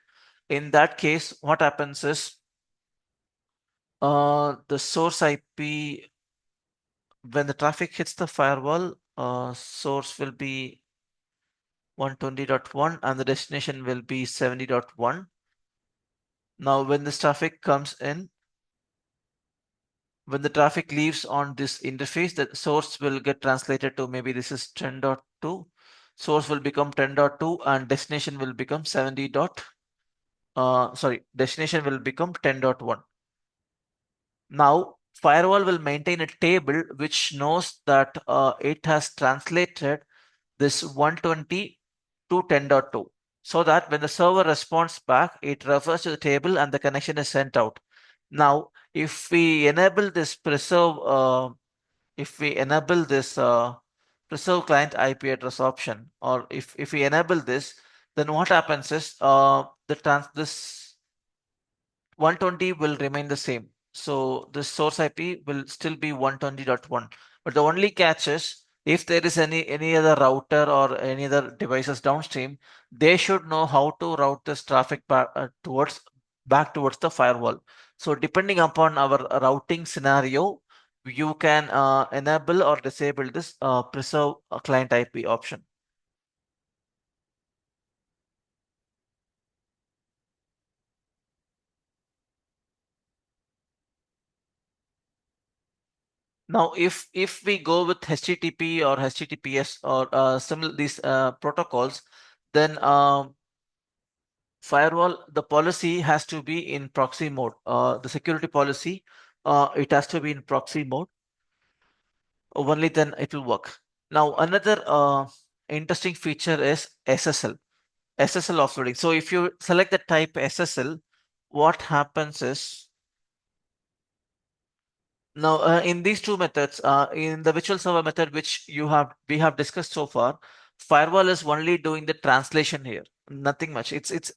in that case, what happens is the source IP, when the traffic hits the firewall, source will be 120.1 and the destination will be 70.1. Now, when this traffic comes in, when the traffic leaves on this interface, the source will get translated to, maybe this is 10.2. Source will become 10.2 and destination will become 70. Destination will become 10.1. Now, firewall will maintain a table which knows that it has translated this 120 to 10.2, so that when the server responds back, it refers to the table and the connection is sent out. Now, if we enable this preserve client IP address option, or if we enable this, then what happens is this 120 will remain the same. So the source IP will still be 120.1. But the only catch is, if there is any other router or any other devices downstream, they should know how to route this traffic back towards the firewall. So depending upon our routing scenario, you can enable or disable this preserve client IP option. Now, if we go with HTTP or HTTPS or similar these protocols, then firewall, the policy has to be in proxy mode. The security policy, it has to be in proxy mode. Only then it will work. Now, another interesting feature is SSL. SSL offloading. So if you select the type SSL, what happens is, now, in these two methods, in the virtual server method, which we have discussed so far, firewall is only doing the translation here. Nothing much. It's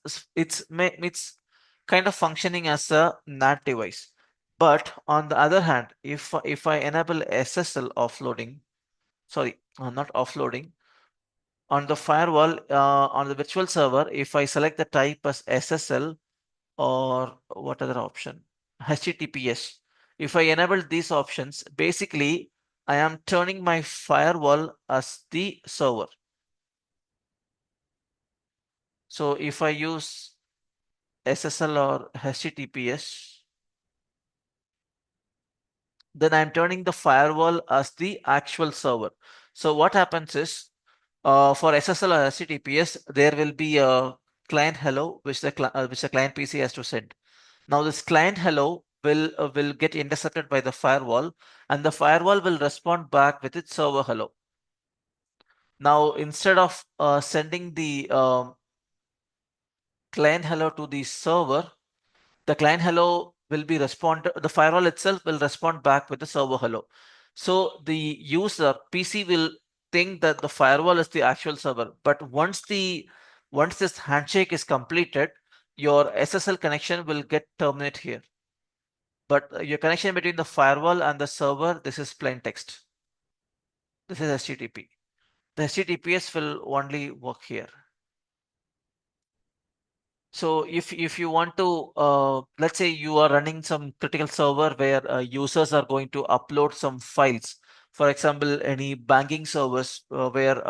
kind of functioning as a NAT device. But on the other hand, if I enable SSL offloading, sorry, not offloading, on the firewall, on the virtual server, if I select the type as SSL or what other option? HTTPS. If I enable these options, basically I am turning my firewall as the server. So if I use SSL or HTTPS, then I'm turning the firewall as the actual server. So what happens is, for SSL or HTTPS, there will be a client hello, which the client PC has to send. Now this client hello will get intercepted by the firewall, and the firewall will respond back with its server hello. Now instead of sending the client hello to the server, the client hello will be the firewall itself will respond back with the server hello. So the user PC will think that the firewall is the actual server, but once this handshake is completed, your SSL connection will get terminate here. But your connection between the firewall and the server, this is plain text. This is HTTP. The HTTPS will only work here. So if you want to, let's say you are running some critical server where users are going to upload some files. For example, any banking service where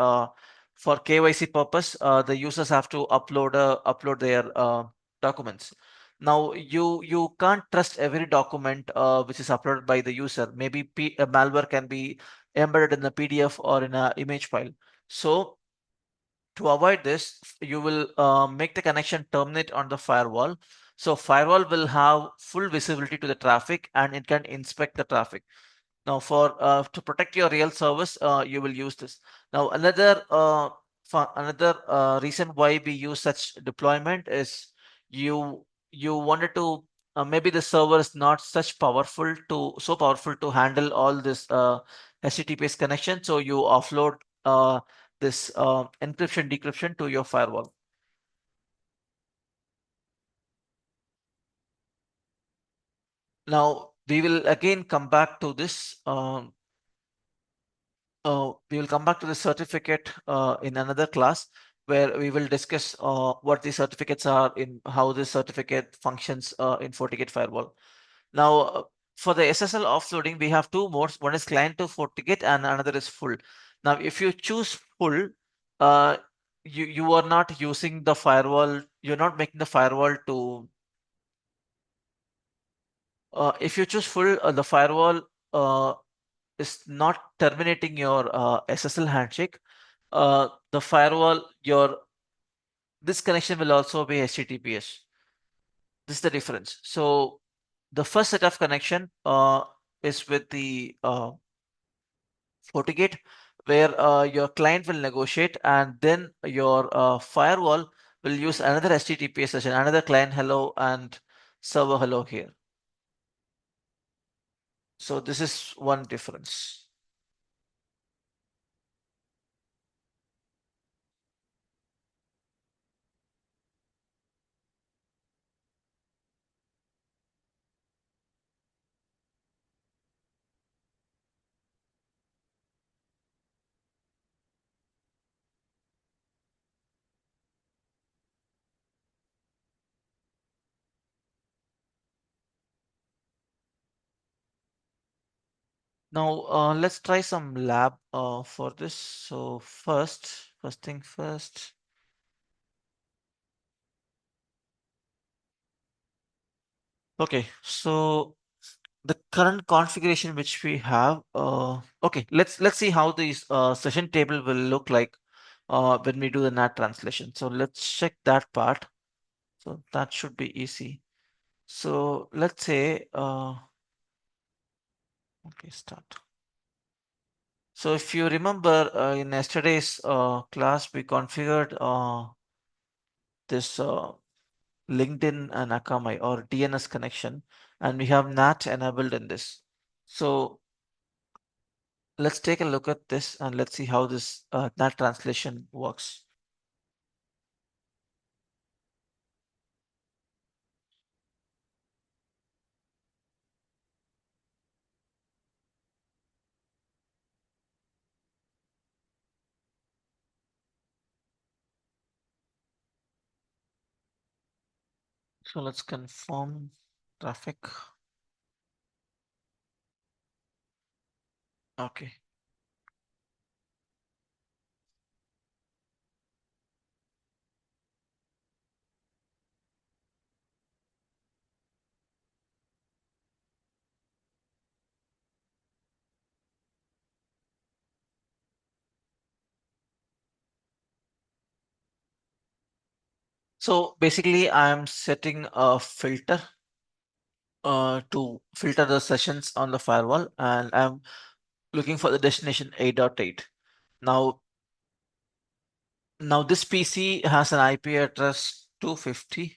for KYC purpose, the users have to upload their documents. Now you can't trust every document which is uploaded by the user. Maybe a malware can be embedded in a PDF or in an image file. So to avoid this, you will make the connection terminate on the firewall. So firewall will have full visibility to the traffic and it can inspect the traffic. Now, for to protect your real service, you will use this. Now, another reason why we use such deployment is you wanted to maybe the server is not so powerful to handle all this HTTPS connection, so you offload this encryption decryption to your firewall. Now, we will again come back to this. We will come back to the certificate in another class where we will discuss what the certificates are in how this certificate functions in FortiGate firewall. Now, for the SSL offloading, we have two modes. One is client to FortiGate and another is full. Now, if you choose full, uh, you are not using the firewall. You're not making the firewall to. If you choose full, the firewall uh, is not terminating your SSL handshake. The firewall, your this connection will also be HTTPS. This is the difference. So the first set of connection is with the FortiGate, where your client will negotiate, and then your firewall will use another HTTPS session, another client hello and server hello here. So this is one difference. Now, let's try some lab for this. So first thing first. Okay, so the current configuration which we have, okay, let's see how this session table will look like when we do the NAT translation. So let's check that part. So that should be easy. So let's say, okay, start. So if you remember in yesterday's class, we configured this LinkedIn and Akamai or DNS connection, and we have NAT enabled in this. So let's take a look at this and let's see how this NAT translation works. So let's confirm traffic. Okay. So basically, I'm setting a filter to filter the sessions on the firewall, and I'm looking for the destination 8.8. Now, now this PC has an IP address 250.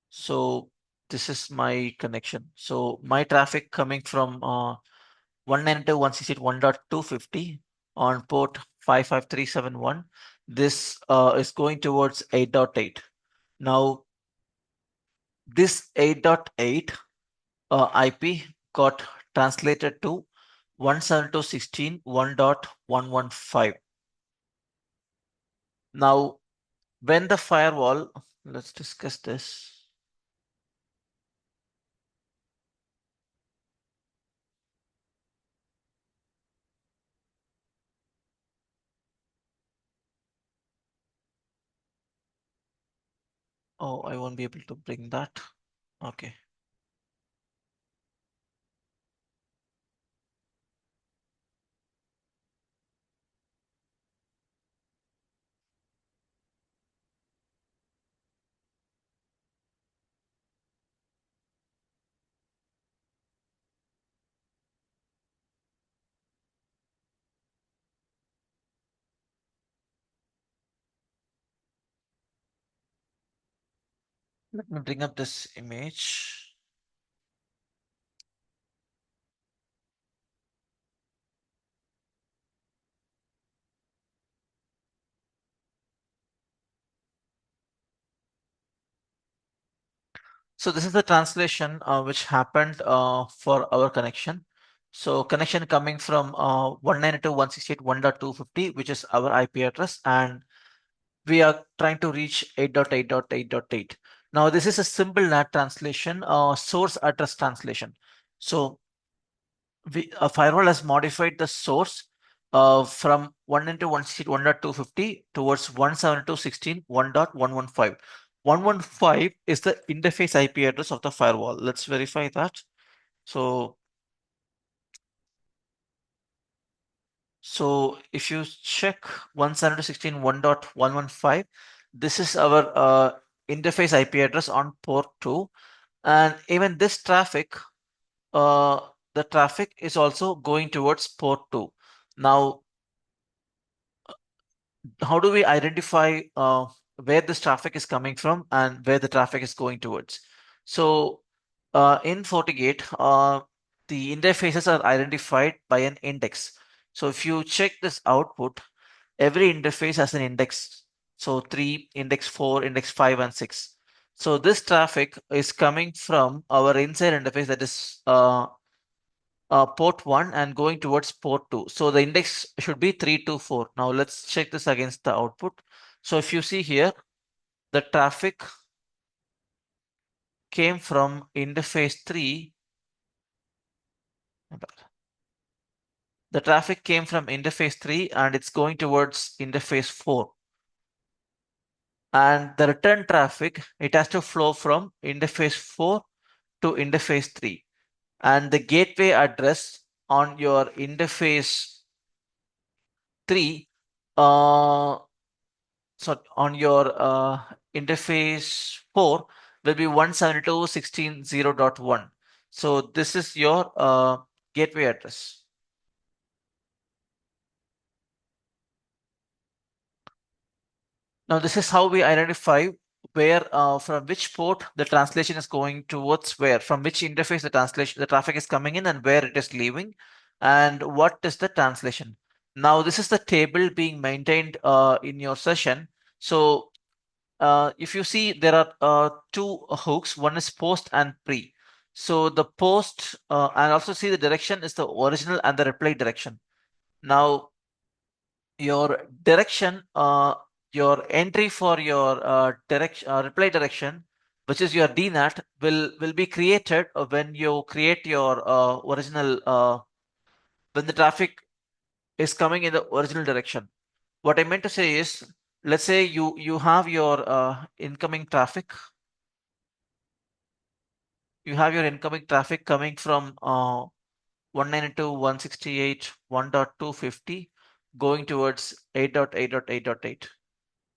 So this is my connection. So my traffic coming from 192.168.1.250 on port 55371. This is going towards 8.8. Now this 8.8 IP got translated to 172.16.1.115. Now, when the firewall, let's discuss this. Oh, I won't be able to bring that. Okay. Let me bring up this image. So this is the translation which happened for our connection. So connection coming from 192.168.1.250, which is our IP address, and we are trying to reach 8.8.8.8. Now this is a simple NAT translation, source address translation. So a firewall has modified the source from 192.168.1.250 towards 172.16.1.115. 115 is the interface IP address of the firewall. Let's verify that. So, so if you check 172.16.1.115, this is our interface IP address on port 2. And even this traffic, uh, the traffic is also going towards port 2. Now, how do we identify where this traffic is coming from and where the traffic is going towards? So in FortiGate, the interfaces are identified by an index. So if you check this output, every interface has an index. So 3, index 4, index 5, and 6. So this traffic is coming from our inside interface, that is port 1 and going towards port 2. So the index should be 324. Now let's check this against the output. So if you see here, the traffic came from interface 3. The traffic came from interface 3 and it's going towards interface 4. And the return traffic, it has to flow from interface 4 to interface 3. And the gateway address on your interface 3 so on your interface 4 will be 172.16.0.1. So this is your gateway address. Now this is how we identify where from which port the translation is going towards where, from which interface the traffic is coming in and where it is leaving, and what is the translation. Now this is the table being maintained in your session. So if you see, there are two hooks. One is post and pre. So the post and also see the direction is the original and the reply direction. Now your direction, your entry for your reply direction which is your DNAT, will be created when you create your original when the traffic is coming in the original direction. What I meant to say is, let's say you have your incoming traffic. You have your incoming traffic coming from 192.168.1.250 going towards 8.8.8.8.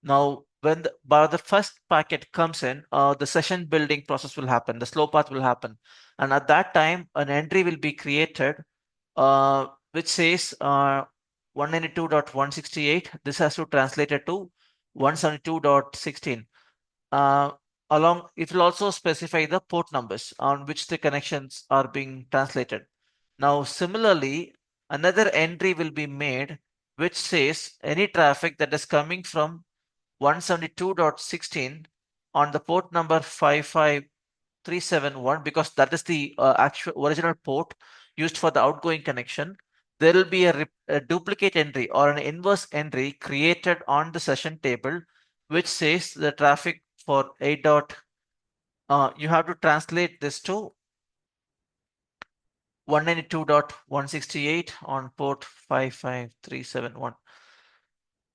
Now, when the first packet comes in, the session building process will happen, the slow path will happen. And at that time, an entry will be created which says 192.168. This has to translate it to 172.16. Uh, Along, it will also specify the port numbers on which the connections are being translated. Now, similarly, another entry will be made which says any traffic that is coming from 172.16 on the port number 55371, because that is the actual original port used for the outgoing connection. There will be a duplicate entry or an inverse entry created on the session table which says the traffic for 8 dot you have to translate this to 192.168 on port 55371.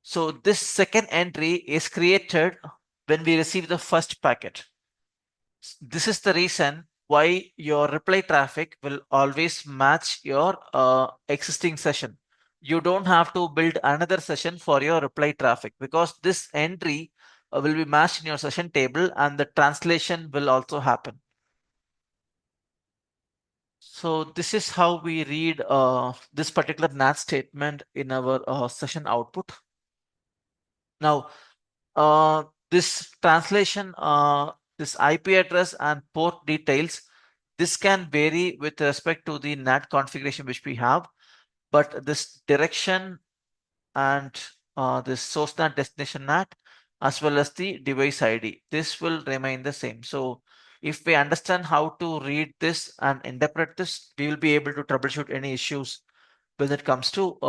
So this second entry is created when we receive the first packet. This is the reason why your reply traffic will always match your existing session. You don't have to build another session for your reply traffic because this entry will be matched in your session table and the translation will also happen. So this is how we read this particular NAT statement in our session output. Now, uh, this translation, this IP address and port details, this can vary with respect to the NAT configuration which we have, but this direction and this source NAT, destination NAT, as well as the device ID, this will remain the same. So if we understand how to read this and interpret this, we will be able to troubleshoot any issues when it comes to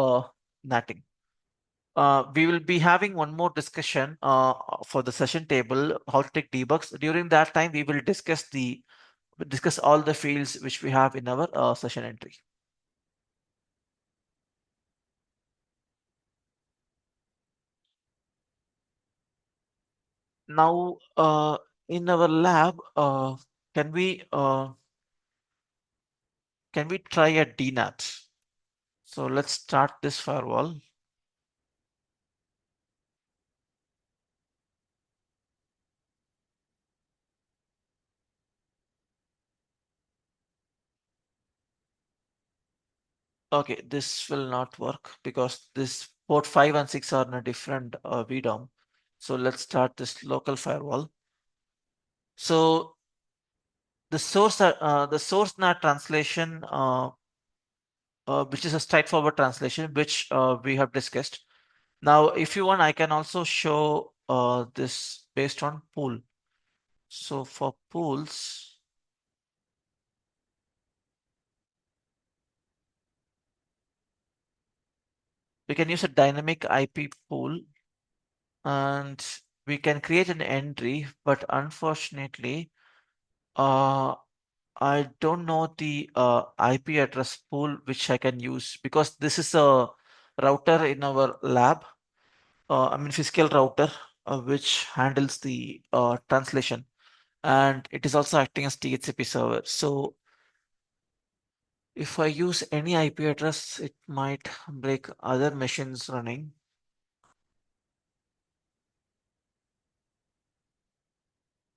NATing. We will be having one more discussion for the session table, how to take debugs. During that time, we will discuss all the fields which we have in our session entry. Now, in our lab, can we uh, can we try a DNAT? So let's start this firewall. Okay, this will not work because this port 5 and 6 are in a different VDOM. So let's start this local firewall. So the source NAT translation, which is a straightforward translation, which we have discussed. Now, if you want, I can also show this based on pool. So for pools, we can use a dynamic IP pool and we can create an entry, but unfortunately, uh, I don't know the IP address pool which I can use because this is a router in our lab. I mean physical router which handles the translation, and it is also acting as DHCP server. So if I use any IP address, it might break other machines running.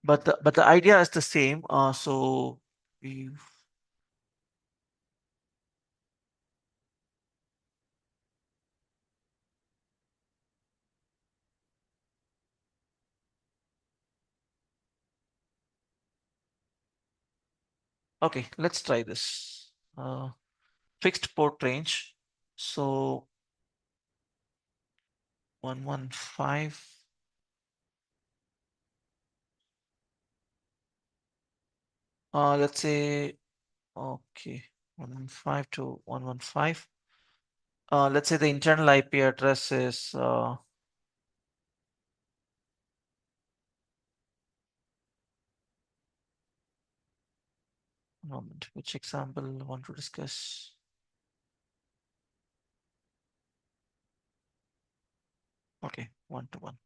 But the idea is the same. So we okay. Let's try this. Fixed port range. So 115. Let's say okay, 115 to 115. Let's say the internal IP address is Moment. Which example I want to discuss? Okay, one to one.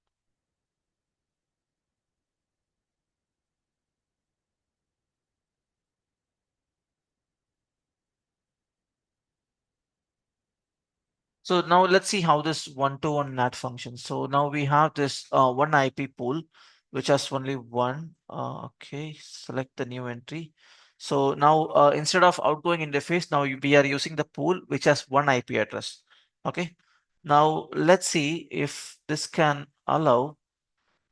So now let's see how this one-to-one NAT functions. So now we have this one IP pool, which has only one. Okay, select the new entry. So now instead of outgoing interface, now we are using the pool which has one IP address. Okay. Now let's see if this can allow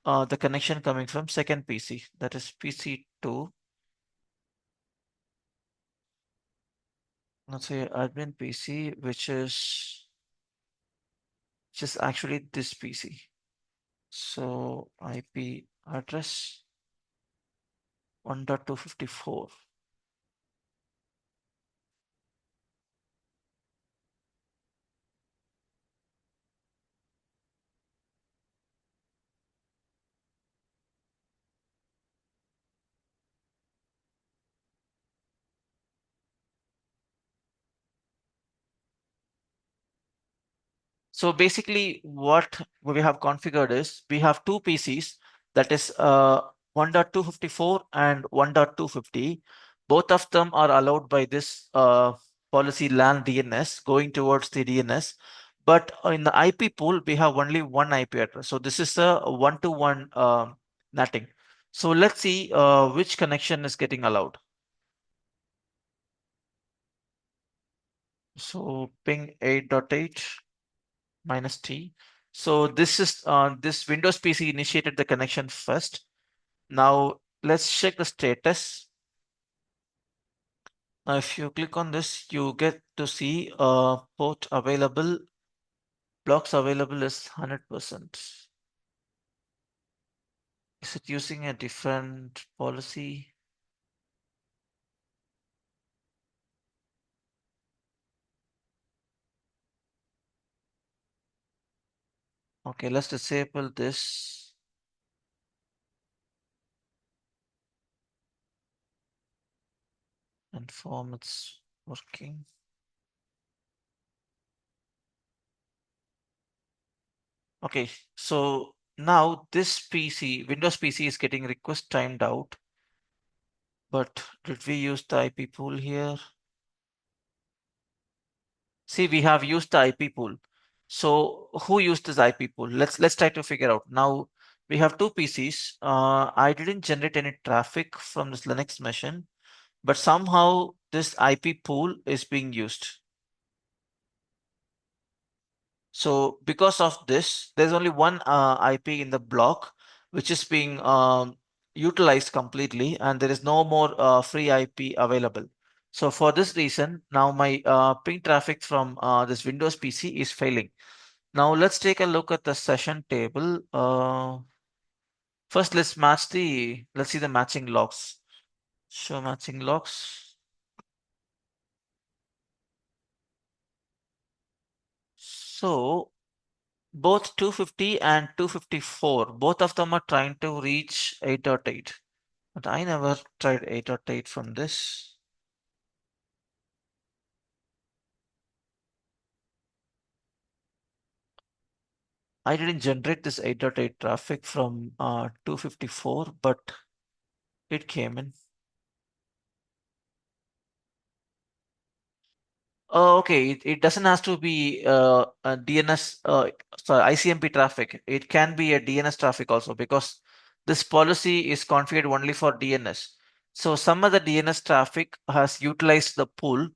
the connection coming from second PC, that is PC2. Let's say admin PC, which is actually this PC. So IP address 1.254. So basically what we have configured is we have two PCs, that is 1.254 and 1.250. Both of them are allowed by this policy LAN DNS going towards the DNS. But in the IP pool, we have only one IP address. So this is a one-to-one NATing. So let's see which connection is getting allowed. So ping 8.8 minus T. So this Windows PC initiated the connection first. Now let's check the status. Now if you click on this, you get to see port available, blocks available is 100%. Is it using a different policy? Okay, let's disable this. Inform it's working. Okay, so now this PC, Windows PC is getting request timed out. But did we use the IP pool here? See, we have used the IP pool. So who used this IP pool? Let's try to figure out. Now we have two PCs. I didn't generate any traffic from this Linux machine, but somehow this IP pool is being used. So because of this, there's only one IP in the block, which is being utilized completely, and there is no more free IP available. So for this reason, now my ping traffic from this Windows PC is failing. Now let's take a look at the session table. First, let's see the matching logs. Show matching logs. So both 250 and 254, both of them are trying to reach 8.8. But I never tried 8.8 from this. I didn't generate this 8.8 traffic from 254, but it came in. Oh, okay. It doesn't have to be a DNS, sorry, ICMP traffic. It can be a DNS traffic also because this policy is configured only for DNS. So some of the DNS traffic has utilized the pool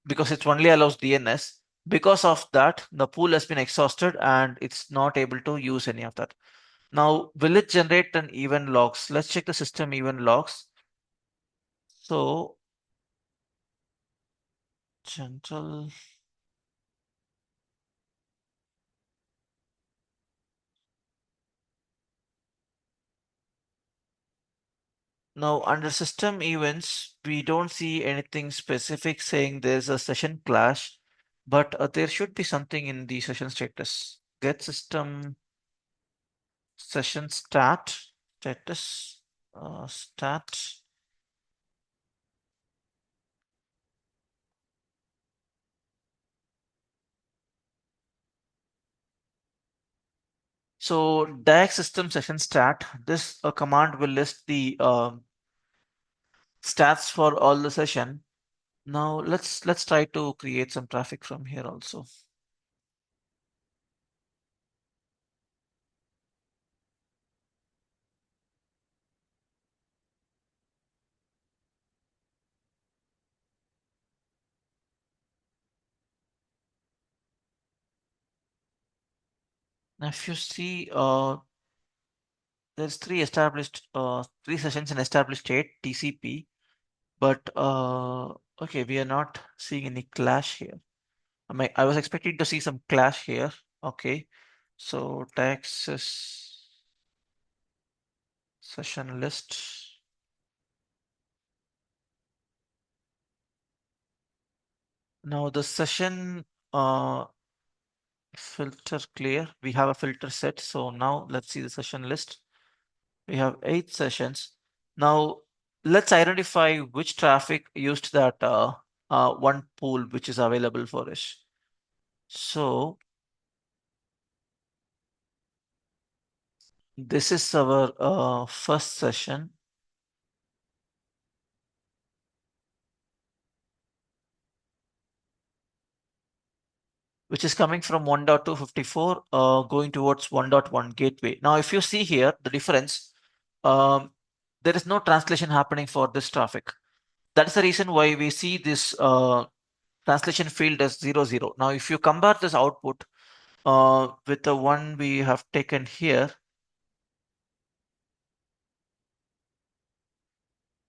because it only allows DNS. Because of that, the pool has been exhausted and it's not able to use any of that. Now, will it generate an event logs? Let's check the system event logs. So, gentle. Now, under system events, we don't see anything specific saying there's a session clash, but there should be something in the session status. Get system session status. Stat. So DAX system session stat, this command will list the stats for all the session. Now let's try to create some traffic from here also. Now if you see, there's three sessions in established state TCP, but okay, we are not seeing any clash here. I was expecting to see some clash here. Okay, so Texas session list. Now the session filter clear. We have a filter set. So now let's see the session list. We have 8 sessions. Now let's identify which traffic used that one pool which is available for us. So this is our first session. Which is coming from 1.254 going towards 1.1 gateway. Now, if you see here, the difference, um, there is no translation happening for this traffic. That is the reason why we see this translation field as 00. Now, if you compare this output with the one we have taken here,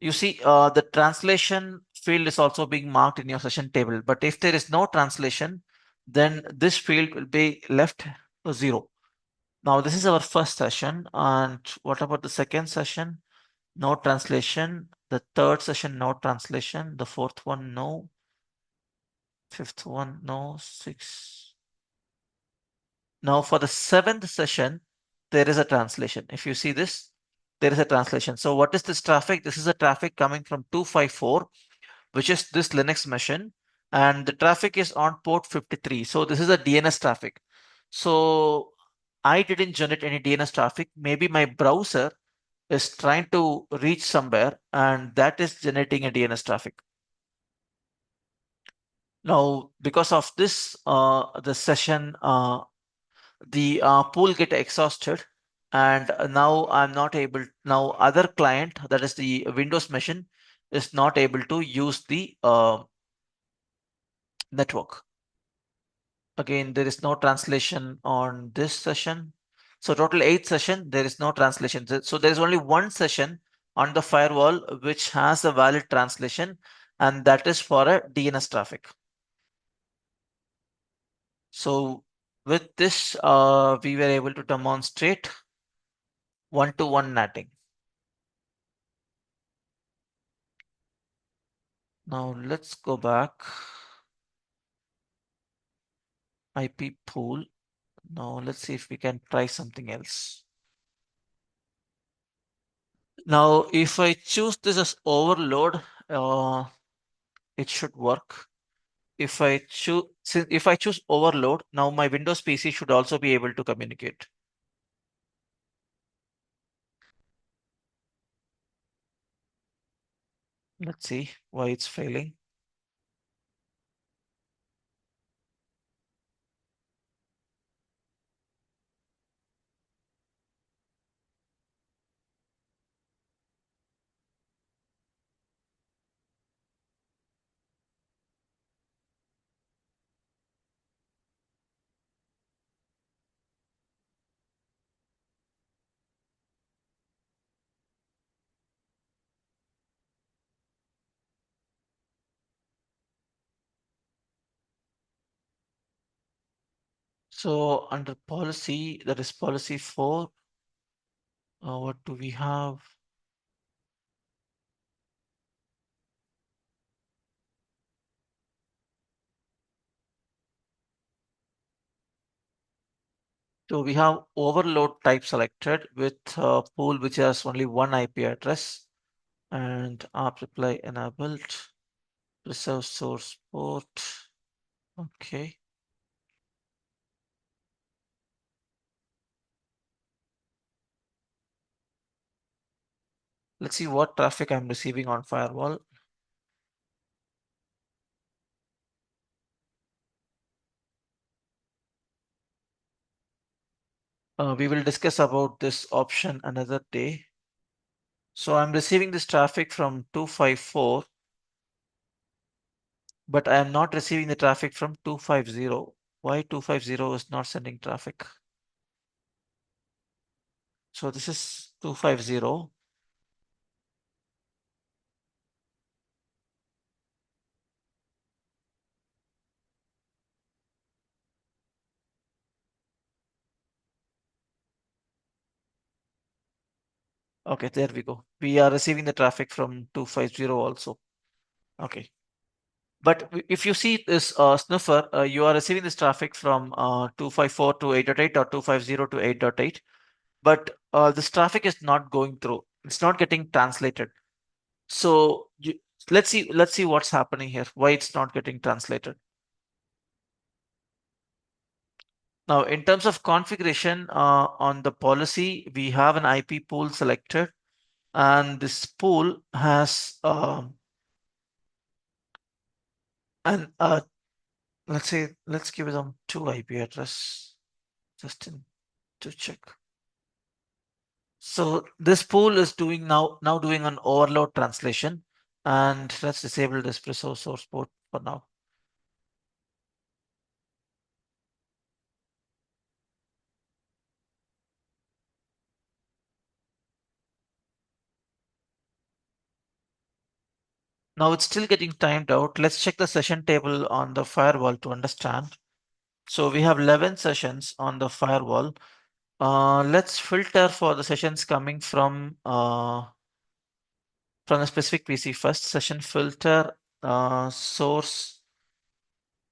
you see the translation field is also being marked in your session table. But if there is no translation, then this field will be left 0. Now this is our first session, and what about the second session? No translation. The third session, no translation. The fourth one, no. Fifth one, no. Six. Now for the seventh session, there is a translation. If you see this, there is a translation. So what is this traffic? This is a traffic coming from 254, which is this Linux machine, and the traffic is on port 53. So this is a DNS traffic. So I didn't generate any DNS traffic. Maybe my browser is trying to reach somewhere and that is generating a DNS traffic. Now, because of this, the session, the pool get exhausted and now I'm not able, now other client, that is the Windows machine, is not able to use the network. Again, there is no translation on this session. So total 8 session, there is no translation. So there is only one session on the firewall which has a valid translation, and that is for a DNS traffic. So with this, we were able to demonstrate one-to-one NATing. Now let's go back. IP pool. Now let's see if we can try something else. Now, if I choose this as overload, it should work. If I choose overload, now my Windows PC should also be able to communicate. Let's see why it's failing. So under policy, that is policy 4. What do we have? So we have overload type selected with pool which has only one IP address and app reply enabled. Preserve source port. Okay. Let's see what traffic I'm receiving on firewall. We will discuss about this option another day. So I'm receiving this traffic from 254, but I am not receiving the traffic from 250. Why 250 is not sending traffic? So this is 250. Okay, there we go. We are receiving the traffic from 250 also. Okay. But if you see this sniffer, you are receiving this traffic from 254 to 8.8 or 250 to 8.8. But this traffic is not going through. It's not getting translated. So let's see what's happening here. Why it's not getting translated. Now, in terms of configuration on the policy, we have an IP pool selected, and this pool has an let's give them two IP address just to check. So this pool is doing now doing an overload translation, and let's disable this preso source port for now. Now it's still getting timed out. Let's check the session table on the firewall to understand. So we have 11 sessions on the firewall. Let's filter for the sessions coming from a specific PC first. Session filter source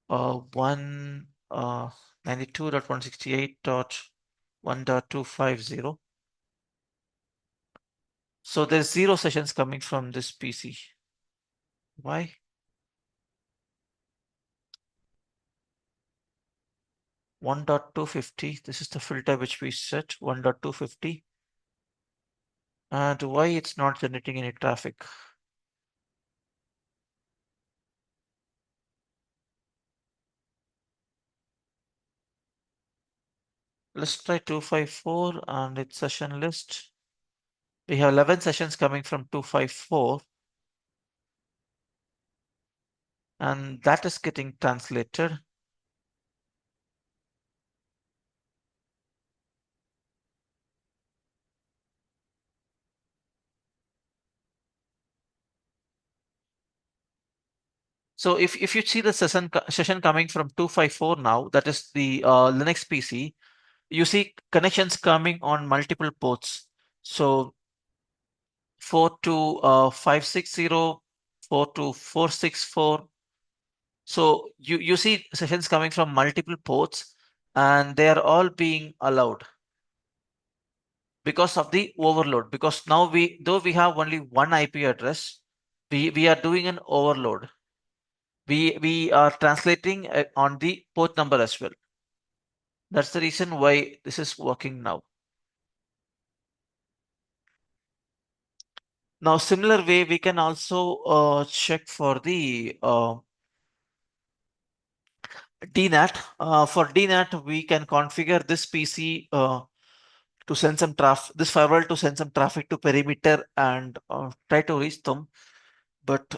one 92.168.1.250. So there's 0 sessions coming from this PC. Why? 1.250. This is the filter which we set, 1.250. And why it's not generating any traffic? Let's try 254 and its session list. We have 11 sessions coming from 254, and that is getting translated. So if you see the session coming from 254 now, that is the Linux PC, you see connections coming on multiple ports. So 4 to 560, 4 to 464. So you see sessions coming from multiple ports, and they are all being allowed because of the overload. Because now though we have only one IP address, we are doing an overload. We are translating on the port number as well. That's the reason why this is working now. Now, similar way, we can also check for the DNAT. For DNAT, we can configure this PC to send some traffic, this firewall to send some traffic to perimeter and try to reach them. But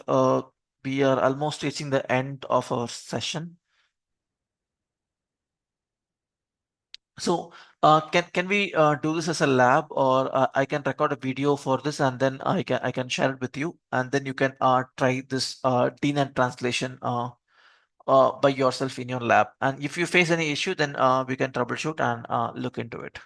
we are almost reaching the end of our session. So can we do this as a lab, or I can record a video for this and then I can share it with you, and then you can try this DNAT translation by yourself in your lab. And if you face any issue, then we can troubleshoot and look into it.